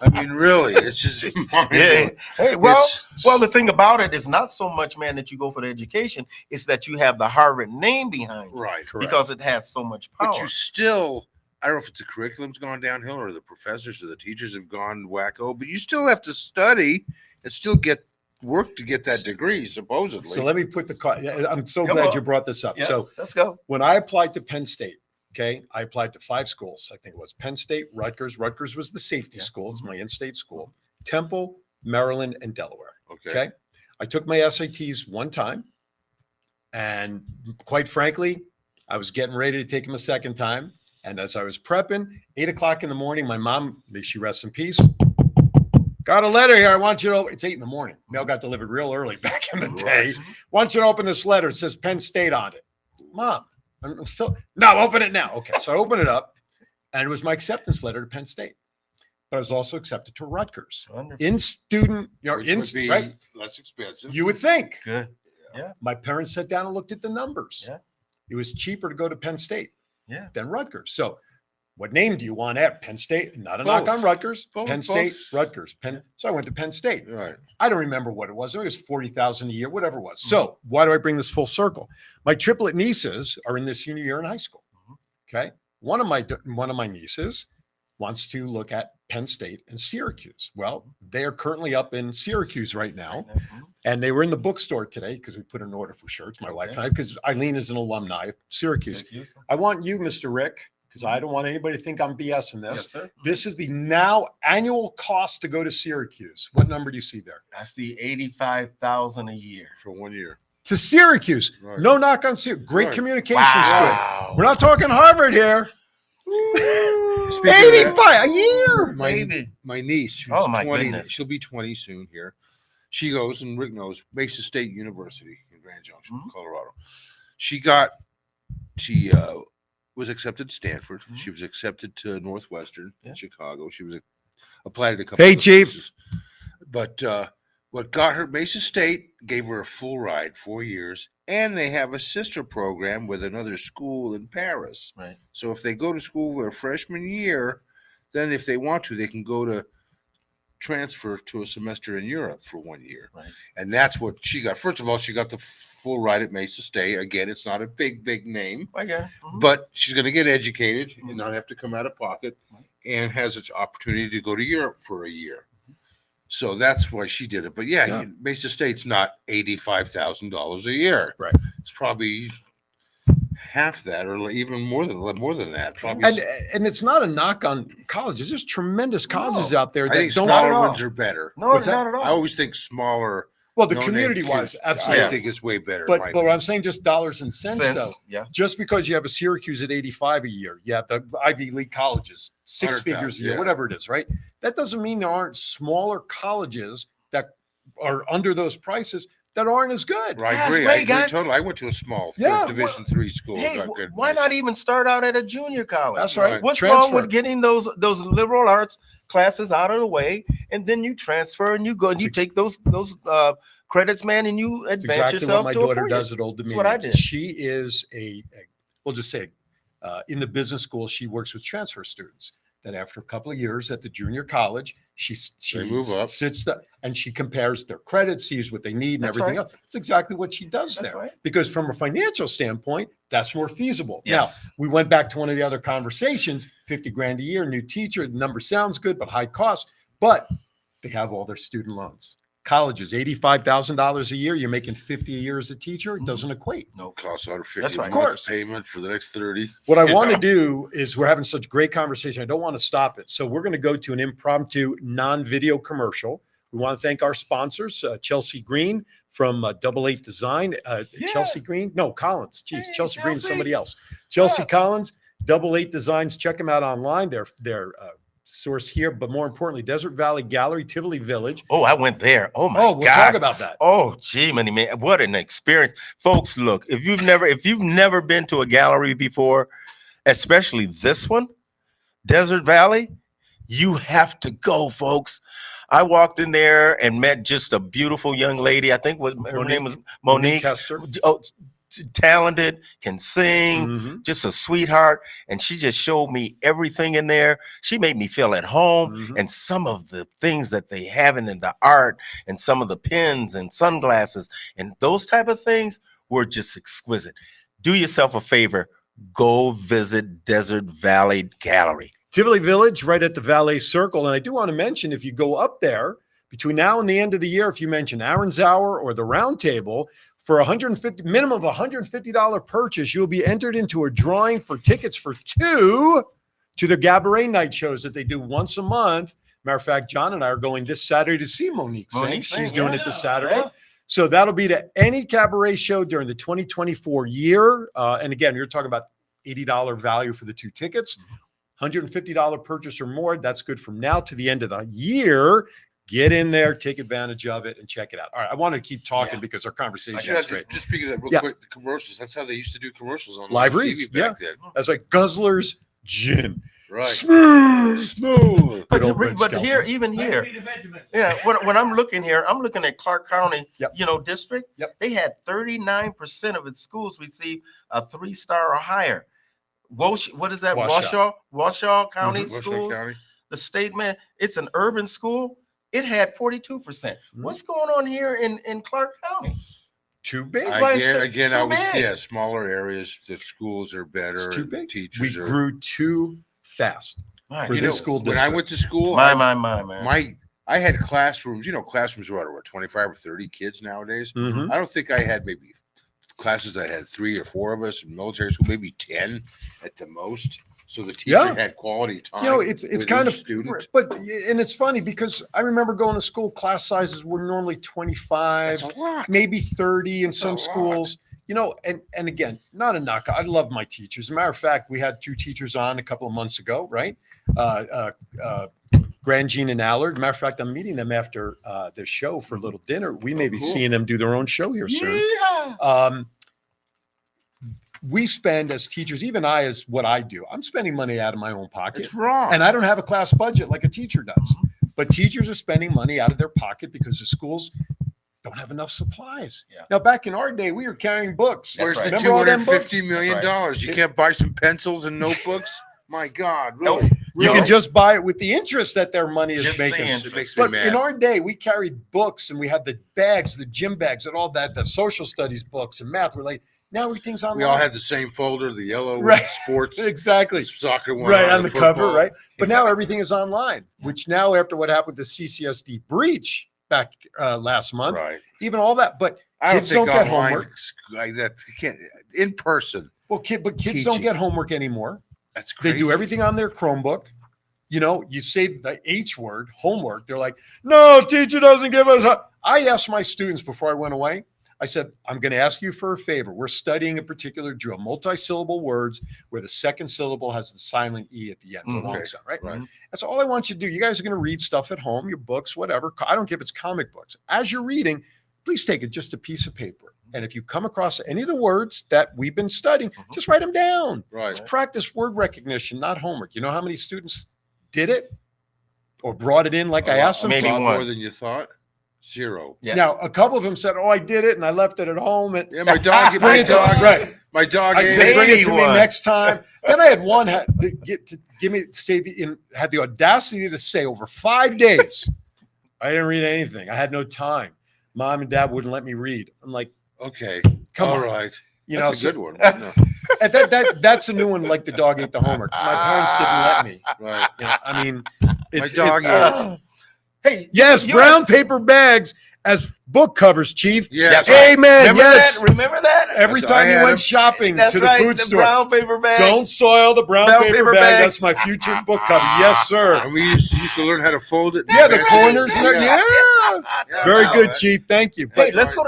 I mean, really, it's just Yeah. Hey, well, It's- the thing about it is not so much, man, that you go for the education. It's that you have the Harvard name behind you right. Correct. because it has so much power. But you still, I don't know if it's the curriculum's gone downhill or the professors or the teachers have gone wacko, but you still have to study and still get work to get that degree, supposedly. So let me put I'm so Come glad on. you brought this up. Yeah, So let's go. when I applied to Penn State, okay, I applied to 5 schools. I think it was Penn State, Rutgers. Rutgers was the safety Yeah. school. It's my in-state school. Temple, Maryland, and Delaware. okay. Okay. I took my SATs one time. And quite frankly, I was getting ready to take them a second time. And as I was prepping, 8:00 in the morning, my mom, may she rest in peace, got a letter here. I want you to, it's 8 in the morning. Mail got delivered real early back in the day. Want you to open this letter. It says Penn State on it. Mom, I'm still, no, open it now. Okay. So I open it up and it was my acceptance letter to Penn State. But I was also accepted to Rutgers. Wonderful. In student, Which would be right? less expensive. You would think. Good. My parents sat down and looked at the numbers. Yeah. It was cheaper to go to Penn State Yeah. than Rutgers. So what name do you want at Penn State? Not a knock Both. on Rutgers. Both, Penn State, both. Rutgers. So I went to Penn State. Right. I don't remember what it was. It was 40,000 a year, whatever it was. So why do I bring this full circle? My triplet nieces are in their senior year in high school. Okay. One of my nieces wants to look at Penn State and Syracuse. Well, they are currently up in Syracuse right now. And they were in the bookstore today because we put an order for shirts, my wife and I, because Eileen is an alumni of Syracuse. I want you, Mr. Rick, because I don't want anybody to think I'm BSing this. Yes, sir. This is the now annual cost to go to Syracuse. What number do you see there? I see 85,000 a year. For 1 year. To Syracuse. Right. No knock on Syracuse. Great Right. communication Wow. school. We're not talking Harvard here. Speaking of that, 85 a year. Baby. my niece, who's Oh, my 20, goodness. she'll be 20 soon here. She goes, and Rick knows, Mesa State University in Grand Junction, Mhm. Colorado. She was accepted to Stanford. Mhm. She was accepted to Northwestern Yeah. in Chicago. She was applied at a couple Hey, of Chief. places. But what got her, Mesa State gave her a full ride, 4 years, and they have a sister program with another school in Paris. Right. So if they go to school their freshman year, then if they want to, they can go to transfer to a semester in Europe for 1 year. Right. And that's what she got. First of all, she got the full ride at Mesa State. Again, it's not a big name, I got it. Mhm. but she's going to get educated and not have to come out of pocket. and has an opportunity to go to Europe for a year. So that's why she did it. But yeah. Mesa State's not $85,000 a year. Right. It's probably half that, or even more than that. Probably. And it's not a knock on colleges. There's tremendous colleges out there I that think don't. smaller ones are better. No, What's that? not at all. I always think smaller. Well, the no-name community-wise, kids, absolutely. I think it's way better. But what I'm saying, just dollars and cents, Sense, though. yeah. Just because you have a Syracuse at 85 a year, you have the Ivy League colleges, 6 100,000, figures a year, yeah. whatever it is, right? That doesn't mean there aren't smaller colleges that are under those prices that aren't as good. I Yes, agree. wait, I agree guys. totally. I went to a small Yeah, Division III school. Hey, Got good why not even start out at a junior college? That's right. What's Transfer. wrong with getting those liberal arts classes out of the way, and then you transfer and you go and you take those credits, man, and you That's advance exactly yourself what my to a daughter 4 year. does at Old Dominion. what I did. She is we'll just say, in the business school, she works with transfer students. That after a couple of years at the junior college, she move up. sits and she compares their credits, sees what they need, and That's everything right. else. That's exactly what she does That's there. right. Because from a financial standpoint, that's more feasible. Yes. Now, we went back to one of the other conversations, 50 grand a year, new teacher, the number sounds good, but high cost. But they have all their student loans. Colleges, $85,000 a year. You're making 50 a year as a teacher. It doesn't equate. No, cost 150 That's right. a Of month course. payment for the next 30. What I You want to know? do is we're having such great conversation. I don't want to stop it. So we're going to go to an impromptu non-video commercial. We want to thank our sponsors, Chelsea Green from 88 Design. Chelsea Green? No, Collins. Geez, Hey, Chelsea Green is Chelsea. somebody else. Chelsea up? Collins, 88 Designs. Check them out online. They're source here, but more importantly, Desert Valley Gallery, Tivoli Village. Oh, I went there. Oh my Oh, we'll God. talk about that. Oh, gee, man, what an experience, folks! Look, if you've never been to a gallery before, especially this one, Desert Valley, you have to go, folks. I walked in there and met just a beautiful young lady. I think her name was Monique. Hester. Oh, talented, can sing, Mhm. just a sweetheart, and she just showed me everything in there. She made me feel at home, Mhm. and some of the things that they have in the art, and some of the pens and sunglasses, and those type of things were just exquisite. Do yourself a favor, go visit Desert Valley Gallery. Tivoli Village, right at the Valet Circle. And I do want to mention, if you go up there between now and the end of the year, if you mention Aaron's Hour or the Round Table, for minimum of $150 purchase, you'll be entered into a drawing for tickets for 2 to the Cabaret night shows that they do once a month. Matter of fact, John and I are going this Saturday to see Monique sing. Monique She's sing, doing yeah. it this Saturday. Yeah. So that'll be to any cabaret show during the 2024 year. And again, you're talking about $80 value for the 2 tickets, $150 purchase or more. That's good from now to the end of the year. Get in there, take advantage of it, and check it out. All right, I want to keep talking because our conversation is great. Just speaking of that real Yeah. quick, the commercials, that's how they used to do commercials on Live TV reads, back then. That's right. Guzzler's Gin. Right. Smooth. But, Good old Red but Skelton. here, even here, yeah, when I'm looking here, I'm looking at Clark County, Yep. district. Yep. They had 39% of its schools receive a 3-star or higher. What is that? Washoe County Washington schools. County. The statement, it's an urban school. It had 42%. What's going on here in Clark County? Too big. Again, I too was big. smaller areas. The schools are better. It's too and big. Teachers We are. grew too fast. My, For You this know, school when I district. went to school, my, man. I had classrooms. Classrooms are what 25 or 30 kids nowadays. Mhm. I don't think I had maybe classes that had 3 or 4 of us in military school, maybe 10 at the most. So the teacher Yeah. had quality time. It's with kind each of student. but and it's funny because I remember going to school, class sizes were normally 25, That's a lot. maybe 30 in That's a some lot. schools. And again, not a knock. I love my teachers. As a matter of fact, we had 2 teachers on a couple of months ago, right? Grand Jean and Allard. Matter of fact, I'm meeting them after their show for a little dinner. We may be cool. seeing them do their own show here soon. Yeah. We spend as teachers, even I, as what I do, I'm spending money out of my own pocket. It's wrong. And I don't have a class budget like a teacher does. But teachers are spending money out of their pocket because the schools don't have enough supplies. Yeah. Now, back in our day, we were carrying books. Where's right. the Remember all them books? $250 million? That's You can't buy some pencils and notebooks? My God, Nope. really? You No. can just buy it with the interest that their money is Just the making. interest. It makes me But mad. in our day, we carried books and we had the bags, the gym bags, and all that, the social studies books and math. We're like, Now everything's online. We all had the same folder, the yellow with Right. sports, exactly. the soccer one, Right on the cover, football. right? But now everything is online, which now after what happened with the CCSD breach back last month, Right. even all that. But I don't kids think don't get online homework. like that. You can't in person. Well, kids don't Teaching. get homework anymore. That's crazy. They do everything on their Chromebook. You know, you say the H word, homework. They're like, no, teacher doesn't give us. I asked my students before I went away, I said, I'm going to ask you for a favor. We're studying a particular drill, multi-syllable words where the second syllable has the silent E at the end, the long sound, right? Right. That's all I want you to do. You guys are going to read stuff at home, your books, whatever. I don't care if it's comic books. As you're reading, please take it just a piece of paper. And if you come across any of the words that we've been studying, just write them down. Right. Let's practice word recognition, not homework. You know how many students did it or brought it in like I asked them maybe to? A lot one. more than you thought. 0. Yeah. Now, a couple of them said, oh, I did it and I left it at home. And Yeah, my dog. bring it to right. right. My dog. I ate said, it. bring it to me Anyone. next time. Then I had one had to had the audacity to say over 5 days, I didn't read anything. I had no time. Mom and Dad wouldn't let me read. I'm like, Okay. come All on. right. You That's know, a good one. No. and that's a new one. Like the dog ate the homework. My parents didn't let me. Right. You know, I mean, it's, dog it's- ate it. Hey, yes, you brown asked- paper bags as book covers, Chief. Yes. Amen. Remember Yes. that? Remember that? Every That's- I time you had went them. shopping That's to the right. food The store, brown paper bag. don't soil the brown paper bag. That's my future book cover. Yes, sir. And we used to learn how to fold it. Yeah, the That's corners. it. Yeah. Yeah, Very no, good, that- Chief. Thank you. Hey, But let's go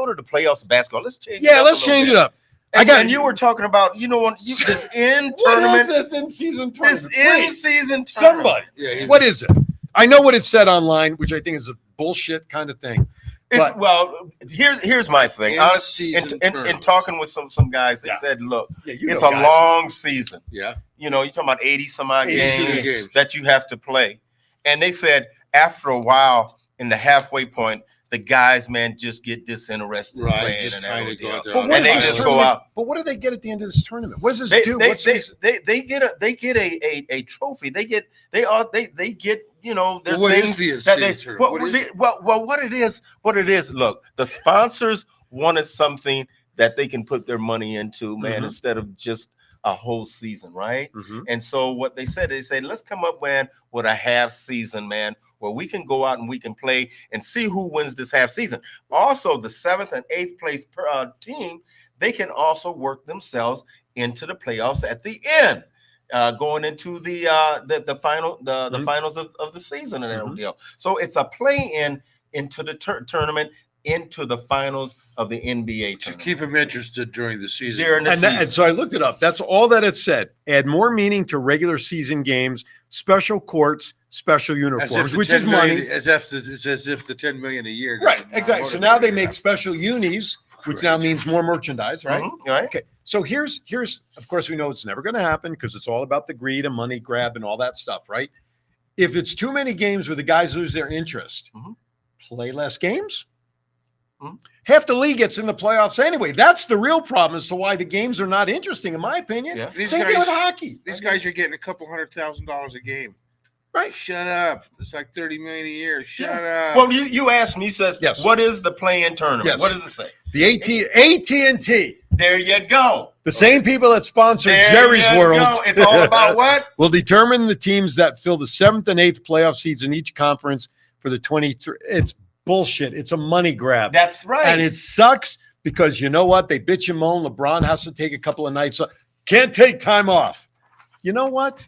to the playoffs of basketball. Let's change. yeah, up let's a little change bit. it up. And you were talking about, this in What is tournament, this in-season tournament? this in Please, season tournament. somebody. Yeah, he- What is it? I know what it said online, which I think is a bullshit kind of thing. It's But- well, here's my thing. In Honestly, season in tournaments. talking with some guys, they Yeah. said, look, Yeah, you it's know, a guys. long season. Yeah. You're talking about 80 some odd 82 games that you have to play. And they said after a while in the halfway point, the guys, man, just get disinterested Right. playing Just and that kind whole of deal. go out there. But on what And does they this just go tournament- out. But what do they get at the end of this tournament? What does this They, do? they, What's they, this? they get a trophy. They get there's Well, what is things the that in-season they tournament? well, What is it? what it is. Look, the sponsors wanted something that they can put their money into, man, Mhm. instead of just a whole season, right? Mhm. And so what they said, let's come up, man, with a half season, man, where we can go out and we can play and see who wins this half season. Also, the 7th and 8th place team, they can also work themselves into the playoffs at the end, going into the final Mhm. finals of the season and that whole Mhm. deal. So it's a play-in into the tournament, into the finals of the NBA To tournament. keep them interested during the season. During the season. And so I looked it up. That's all that it said. Add more meaning to regular season games, special courts, special As if uniforms, the which 10 is million money. it's as if the 10 million a year. Right, doesn't exactly. So motivate now they you. make special unis, which now means more merchandise, right? Mhm, right? Okay. So here's of course we know it's never going to happen because it's all about the greed and money grab and all that stuff, right? If it's too many games where the guys lose their interest, Mhm. play less games. Mhm. Half the league gets in the playoffs anyway. That's the real problem as to why the games are not interesting, in my opinion. Yeah. These Same thing guys- with hockey. These guys are getting a couple $100,000 a game. Right. Shut up. It's like 30 million a year. Shut up. Well, you asked me, you says, Yes. what is the play-in tournament? Yes. What does it say? The AT&T, There you go. the same people that sponsor There Jerry's you World. go. It's all about what? will determine the teams that fill the 7th and 8th playoff seeds in each conference for the 23. It's bullshit. It's a money grab. That's right. And it sucks because you know what? They bitch and moan. LeBron has to take a couple of nights off. Can't take time off. You know what?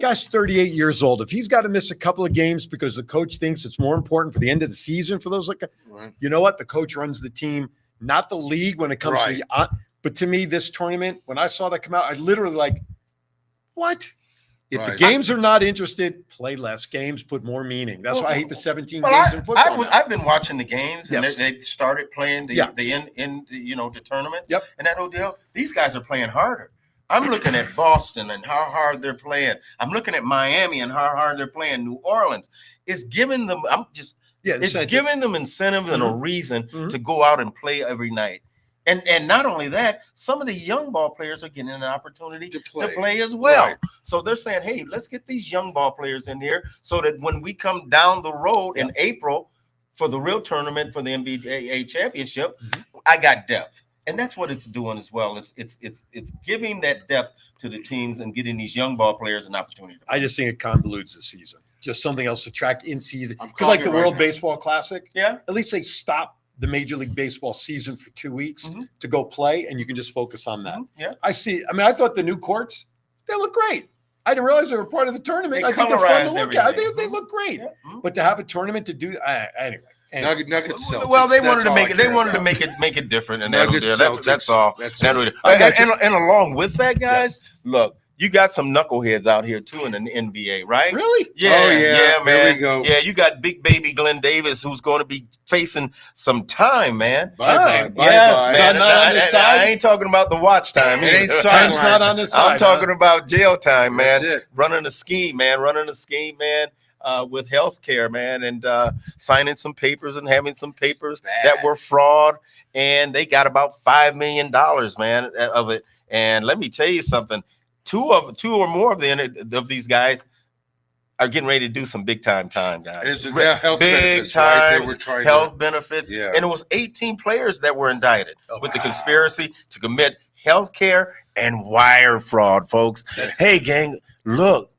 Guy's 38 years old. If he's got to miss a couple of games because the coach thinks it's more important for the end of the season for those, Right. you know what? The coach runs the team, not the league when it comes to Right. the. But to me, this tournament, when I saw that come out, I literally like, what? If the Right. games are not interested, play less games, put more meaning. That's why I hate the 17 Well, games in football. now. I've been watching the games, and Yes. they started playing the Yeah. the tournament. Yep. And that whole deal. These guys are playing harder. I'm looking at Boston and how hard they're playing. I'm looking at Miami and how hard they're playing. New Orleans. It's giving them. Yeah, It's incentive. giving them incentive and a reason Mhm. to go out and play every night. And not only that, some of the young ball players are getting an opportunity To to play. play as well. Right. So they're saying, hey, let's get these young ball players in here so that when we come down the road in April for the real tournament for the NBA championship, Mhm. I got depth. And that's what it's doing as well. It's giving that depth to the teams and getting these young ball players an opportunity. I just think it convolutes the season. Just something else to track in season. I'm Because like calling the it right World now. Baseball Classic, Yeah. at least they stop the Major League Baseball season for 2 weeks Mhm. to go play, and you can just focus on that. Yeah. I see. I mean, I thought the new courts, they look great. I didn't realize they were part of the tournament. They I think they're fun to colorized look at. I everything. think they look great. Yeah. Mhm. But to have a tournament to do anyway. Nuggets. Celtics, Well, they that's wanted to all make I it. They care wanted to about. make it different, and Nuggets, that's Celtics, all. that's That'll it. do. I got you. And along with that, guys, Yes. look, you got some knuckleheads out here too in the NBA, right? Really? Yeah, Oh, yeah. There man. we go. Yeah, you got big baby Glenn Davis who's going to be facing some time, man. Time. Yes, Bye-bye. man. It's not on his side? I ain't talking about the watch time. It ain't either. sideline. Time's not on this side. I'm talking about jail time, man. That's it. Running a scheme, man. With healthcare, man, and signing some papers and having some papers that were fraud, and they got about $5 million, man, of it. And let me tell you something: two or more of these guys are getting ready to do some big time, guys. It's the health Big benefits, right? They time were trying health to, benefits, Yeah. and it was 18 players that were indicted with the wow. conspiracy to commit healthcare and wire fraud, folks. Hey, gang, look.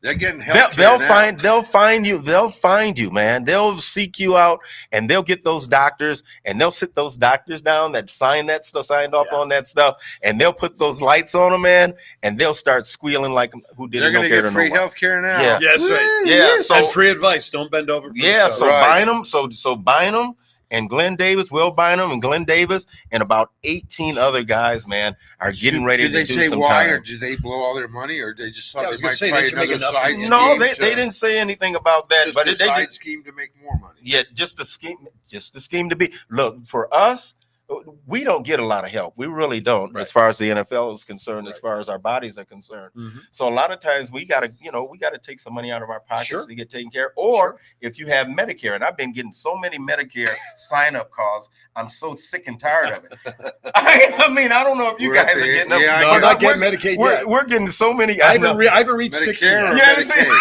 they're getting health. They'll find you, man. They'll seek you out, and they'll get those doctors, and they'll sit those doctors down that signed off on that stuff, and they'll put those lights on them, man, and they'll start squealing like who didn't. They're going to care get to free know why. health care now. Yeah. Yes, right. Yeah, so and free advice. Don't bend over. For yeah, the so Right. Bynum, so Bynum and Glenn Davis, Will Bynum and Glenn Davis, and about 18 other guys, man, are getting ready Did to they do say some why, time. or did they blow all their money, or they just Yeah, I thought was they gonna might say, try didn't you make another enough side money? scheme? No, they to- didn't say anything about that, just but a they side just scheme to make more money. yeah, just a scheme to be. Look, for us, we don't get a lot of help. We really don't, Right. as far as the NFL is concerned, as Right. far as our bodies are concerned. Mhm. So a lot of times we gotta take some money out of our pockets Sure. to get taken care of. Or if you have Medicare, and I've been getting so many Medicare sign-up calls, I'm so sick and tired of it. I mean, I don't know if you We're at guys the- are getting them. yeah, I No, get I'm not we're- getting Medicaid we're, yet. we're getting so many. I haven't reached 60 Medicare or yet. Yeah, Medicaid?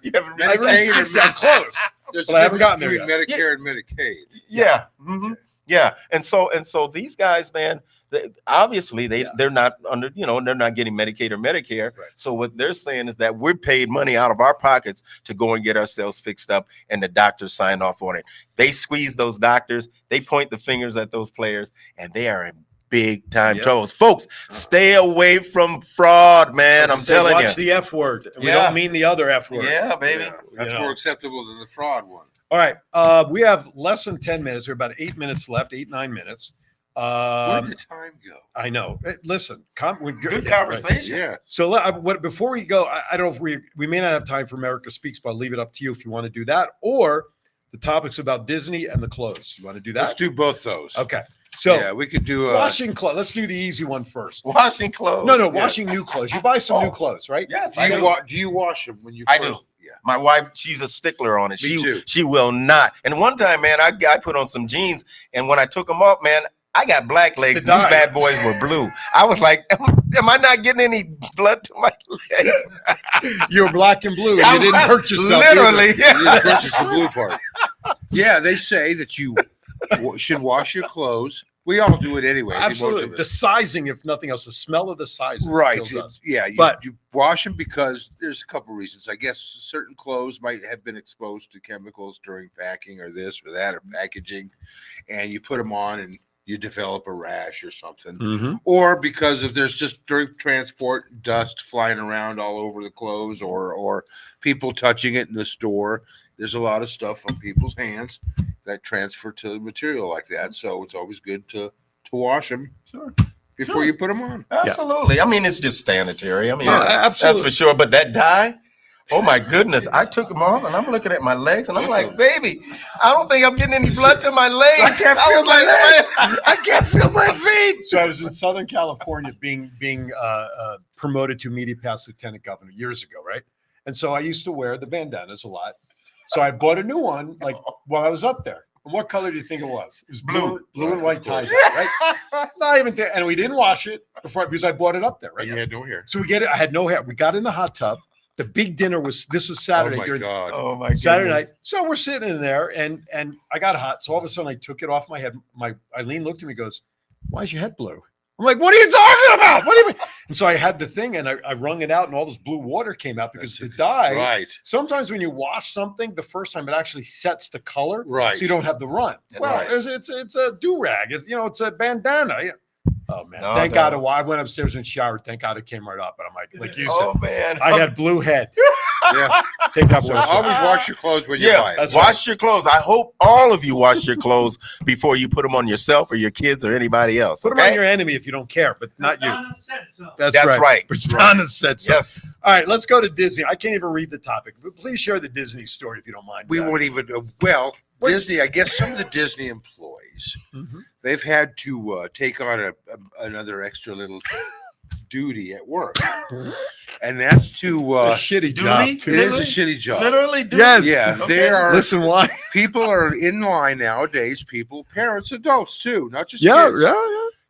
You haven't I haven't reached Medicaid or 60. I'm close. There's But a I haven't difference gotten there between Medicare and Medicaid. Yeah. Mhm. Yeah. And so these guys, man, obviously they're not under, they're not getting Medicaid or Medicare. Right. So what they're saying is that we're paid money out of our pockets to go and get ourselves fixed up, and the doctors signed off on it. They squeeze those doctors, they point the fingers at those players, and they are in big time Yep. troubles. Folks, stay away from fraud, man. I'm telling watch you. the F word. We Yeah. don't mean the other F word. Yeah, baby. Yeah, that's You know. more acceptable than the fraud one. All right. We have less than 10 minutes. We're about 8 minutes left, 9 minutes. Where'd the time go? I know. Listen, we're Good yeah, right. conversation. Yeah. So before we go, I don't know if we may not have time for America Speaks, but I'll leave it up to you if you want to do that, or the topics about Disney and the clothes. You want to do that? Let's do both those. Okay. So yeah, we could do washing clothes. Let's do the easy one first. Washing clothes. No, Yeah. washing new clothes. You buy some Oh. new clothes, right? Yes, Do I you, do. do you wash them when you I first? do. Yeah. My wife, she's a stickler on it. Me too. She will not. And one time, man, I put on some jeans, and when I took them off, man, I got black legs. The And these dye. bad boys were blue. I was like, am I not getting any blood to my legs? You're black and blue, and you I'm didn't hurt yourself. either. Literally. You didn't purchase the blue part. Yeah, they say that you should wash your clothes. We all do it anyway. I think most Absolutely. of us. The sizing, if nothing else, the smell of the sizing. Right. kills us. Yeah. But- you wash them because there's a couple reasons. I guess certain clothes might have been exposed to chemicals during packing or this or that or packaging, and you put them on and you develop a rash or something. Mhm. Or because if there's just during transport dust flying around all over the clothes or people touching it in the store. There's a lot of stuff on people's hands that transfer to material like that. So it's always good to wash them before you put them on. Absolutely. I mean, it's just sanitary. I mean, Yeah, that's absolutely. for sure. But that dye, oh my goodness. I took them off, and I'm looking at my legs, and I'm like, baby, I don't think I'm getting any blood to my legs. I can't was feel my like, legs. I can't feel my feet. So I was in Southern California being promoted to media pass lieutenant governor years ago, right? And so I used to wear the bandanas a lot. So I bought a new one like while I was up there. And what color do you think it was? It was blue and white tie, right? Not even there. And we didn't wash it before because I bought it up there, right? You had no hair. So we get it. I had no hair. We got in the hot tub. The big dinner was Saturday Oh my during God. Oh my Saturday goodness. night. So we're sitting in there and I got hot. So all of a sudden I took it off my head. Eileen looked at me and goes, why is your head blue? I'm like, what are you talking about? What do you mean? And so I had the thing and I wrung it out and all this blue water came out because the dye, Right. sometimes when you wash something, the first time it actually sets the color. Right. So you don't have the run. Well, Right. it's a do-rag. It's a bandana. Yeah. Oh man. No, Thank no. God I went upstairs and showered. Thank God it came right up. And I'm like you said, Oh man. I had blue head. Yeah. Take that So voice always off. wash your clothes when you Yeah, buy it. That's wash your clothes. I hope all of you wash your clothes before you put them on yourself or your kids or anybody else. Put them okay? on your enemy if you don't care, but not you. Donna said so. That's right. Donna said so. Yes. All right, let's go to Disney. I can't even read the topic, but please share the Disney story if you don't mind. We won't even, Disney, I guess some of the Disney employees, Mhm. they've had to take on another extra little duty at work. And that's to, It's a shitty job. duty? Too. it is a shitty job. Literally, dude. Yes. Yeah, Okay. they are. Listen, why? People are in line nowadays. Parents, adults too, not just Yeah. kids. Yeah.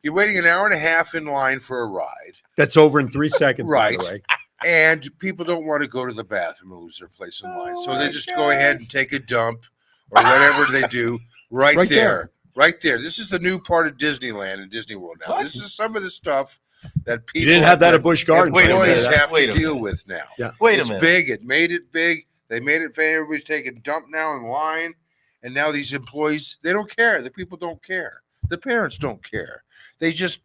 You're waiting an hour and a half in line for a ride, That's over in 3 seconds, Right. by the way. and people don't want to go to the bathroom or lose their place in line, so they my just go ahead and gosh. take a dump or whatever they do right, Right there. Right there. This is the new part of Disneyland and Disney World now. What? This is some of the stuff that people You didn't have that at Busch Gardens. Wait a right? minute. employees have Wait to a deal minute. with now. Yeah. Wait a It's minute. big. It made it big. They made it famous. Everybody's taking dump now in line. And now these employees, they don't care. The people don't care. The parents don't care. They just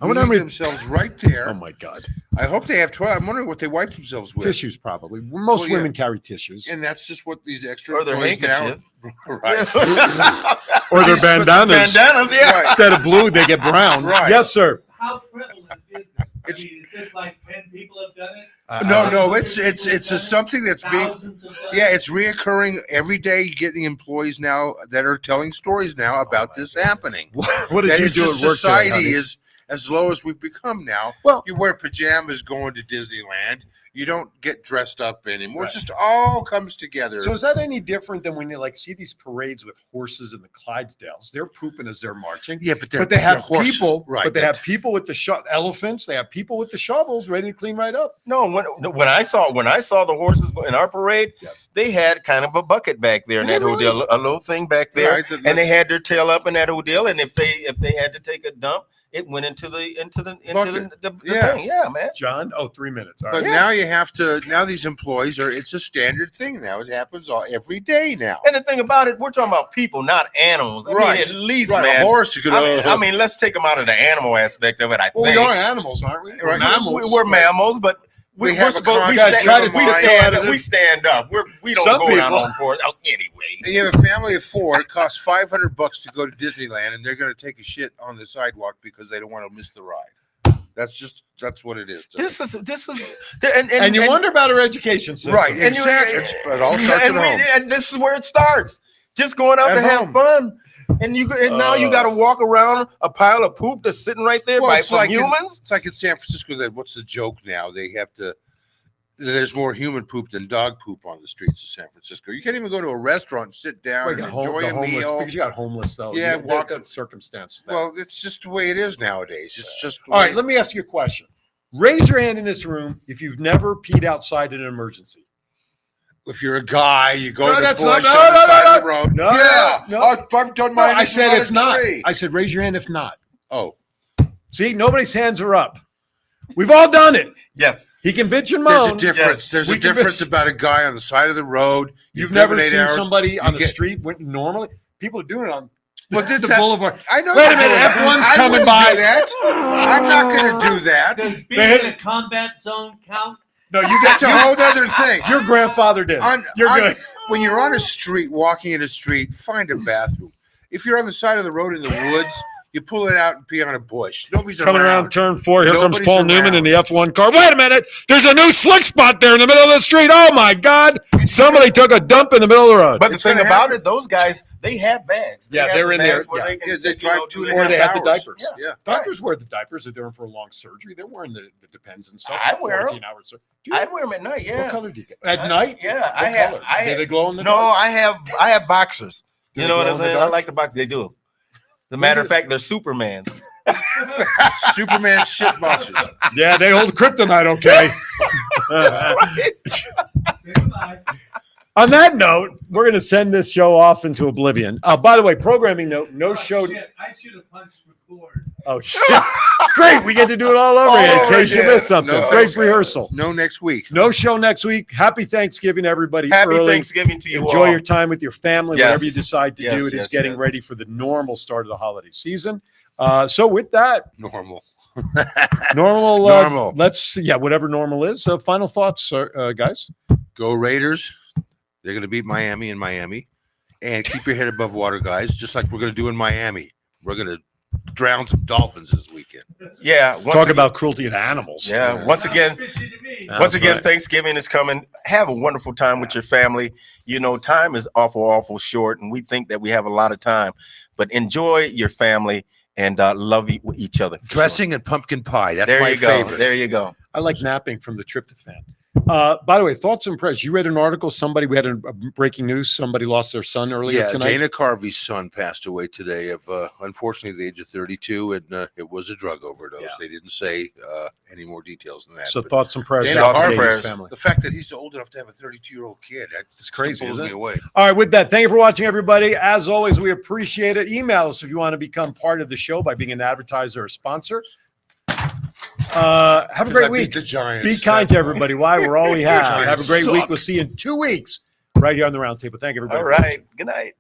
I wonder leave how many- themselves right there. Oh my God. I hope they have toilet. I'm wondering what they wipe themselves with. Tissues, probably. Most Well, yeah. women carry tissues. And that's just what these extra Or their employees now. handkerchief. Right. Or their These- but bandanas. Bandanas, yeah. Right. Instead of blue, they get brown. Right. Yes, sir. How prevalent is this? It's- I mean, is this like 10 people have done it? No, it's a something that's being. Thousands have done Yeah, it? it's reoccurring every day. You're getting employees now that are telling stories now about my this goodness. happening. What did That you is do just at work today, society honey? is as low as we've become now. Well- You wear pajamas going to Disneyland. You don't get dressed up anymore. Right. It just all comes together. So is that any different than when you see these parades with horses and the Clydesdales? They're pooping as they're marching. yeah, but But they have horse- people, right? but they have people with the elephants. They have people with the shovels ready to clean right up. No, when I saw the horses go in our parade, Yes. they had kind of a bucket back there and Did that they whole really? deal, a little thing back there, Right, and they had their tail up in that whole deal. And if they had to take a dump, it went into the Yeah. thing. Yeah, man. John, 3 minutes. All But right. now you have to. Now these employees are. It's a standard thing now. It happens every day now. And the thing about it, we're talking about people, not animals. I Right. mean, at least, Right, man. a horse. You could. I mean, let's take them out of the animal aspect of it. I Well, think we are animals, aren't we? We're Right. mammals. We're mammals, but We we're have a supposed we conscious stand, human we mind. stand Out of up. We this. stand up. We don't Some go down people- on for it. Oh, anyway. You have a family of 4. It costs $500 to go to Disneyland, and they're going to take a shit on the sidewalk because they don't want to miss the ride. That's what it is. This is And you wonder about our education system. Right, and you- exactly. It all starts at and, home. and this is where it starts. Just going out At to have home. fun. And now you got to walk around a pile of poop that's sitting right there Well, by it's from like humans. It's like in San Francisco. What's the joke now? They have to. There's more human poop than dog poop on the streets of San Francisco. You can't even go to a restaurant and sit down Well, you and got enjoy the a homeless, meal. because you got homeless though. Yeah, walk that circumstance. Well, it's just the way it is nowadays. It's just the All right, way- let me ask you a question. Raise your hand in this room if you've never peed outside in an emergency. If you're a guy, you go No, to the that's bush not- on the no, side no, of the road. no, Yeah, no. I've done mine. I said on if a not. tree. I said raise your hand if not. Oh, See, nobody's hands are up. We've all done it. Yes. He can bitch and there's moan. a difference. Yes, There's a we can difference bitch. about a guy on the side of the road. You've never driven 8 seen hours. somebody on the get- street normally. People are doing it on Well, the that's- boulevard. I know. Wait a you're minute, doing that. F1's I coming wouldn't by. do that. I'm not going to do that. Does being They- in a combat zone count? No, you get That's a whole other thing. Your grandfather did. You're good. When you're on a street, walking in a street, find a bathroom. If you're on the side of the road in the woods, you pull it out and pee on a bush. Nobody's Coming around around. turn 4, here comes Nobody's Paul Newman in around. the F1 car. Wait a minute. There's a new slick spot there in the middle of the street. Oh my God. Somebody took a dump in the middle of the road. But the It's thing gonna about happen. it, those guys, they have bags. Yeah, have they're the in there, bags where yeah. can, Yeah, they drive 2.5 or hours. they have the diapers. Yeah. Yeah. Doctors wear the diapers if they're in for a long surgery. They're wearing the Depends and stuff. I for wear 'em. 14 hours. Do you? I wear them at night. Yeah. What color do you get? At night? Yeah, What I have. color? I Do have. they glow in the No, dark? I have boxers. Do You they know what glow I'm in the saying? I dark? like the boxers. They do. The matter of fact, they're Superman. Superman shit boxes. Yeah, they hold kryptonite okay. Say goodbye. On that note, we're going to send this show off into oblivion. By the way, programming note, no Oh, show. shit, I should have punched record. Oh, shit. Great. We get to do it all over All again in over case you again. missed something. No, Great rehearsal. No next week. No show next week. Happy Thanksgiving, everybody. Happy early. Thanksgiving to you Enjoy all. your time with your family. Yes. Whatever you decide to Yes, do, it is yes, getting yes. ready for the normal start of the holiday season. So with that, Normal. normal. Let's whatever normal is. So final thoughts, guys. Go Raiders. They're going to beat Miami in Miami. And keep your head above water, guys, just like we're going to do in Miami. We're going to drown some dolphins this weekend. Yeah. Talk about cruelty to animals. Yeah. Once again, That's right. Thanksgiving is coming. Have a wonderful time with your family. You know, time is awful short, and we think that we have a lot of time. But enjoy your family and love each other. Dressing and pumpkin pie. That's there my you go. favorite. There you go. I like napping from the tryptophan. By the way, thoughts and prayers. You read an article. We had a breaking news. Somebody lost their son earlier Yeah, tonight. Dana Carvey's son passed away today of unfortunately the age of 32, and it was a drug overdose. Yeah. They didn't say any more details than that. So but thoughts and prayers Dana out to Carvey's Dana's family. the fact that he's old enough to have a 32-year-old kid, that's crazy, blows isn't me it? away. All right, with that, thank you for watching, everybody. As always, we appreciate it. Email us if you want to become part of the show by being an advertiser or sponsor. Have a great week. The Giants. Be kind to everybody. Why? We're all we have. Giants Have a great suck. week. We'll see you in 2 weeks right here on the Roundtable. Thank you, everybody. All right. Good night.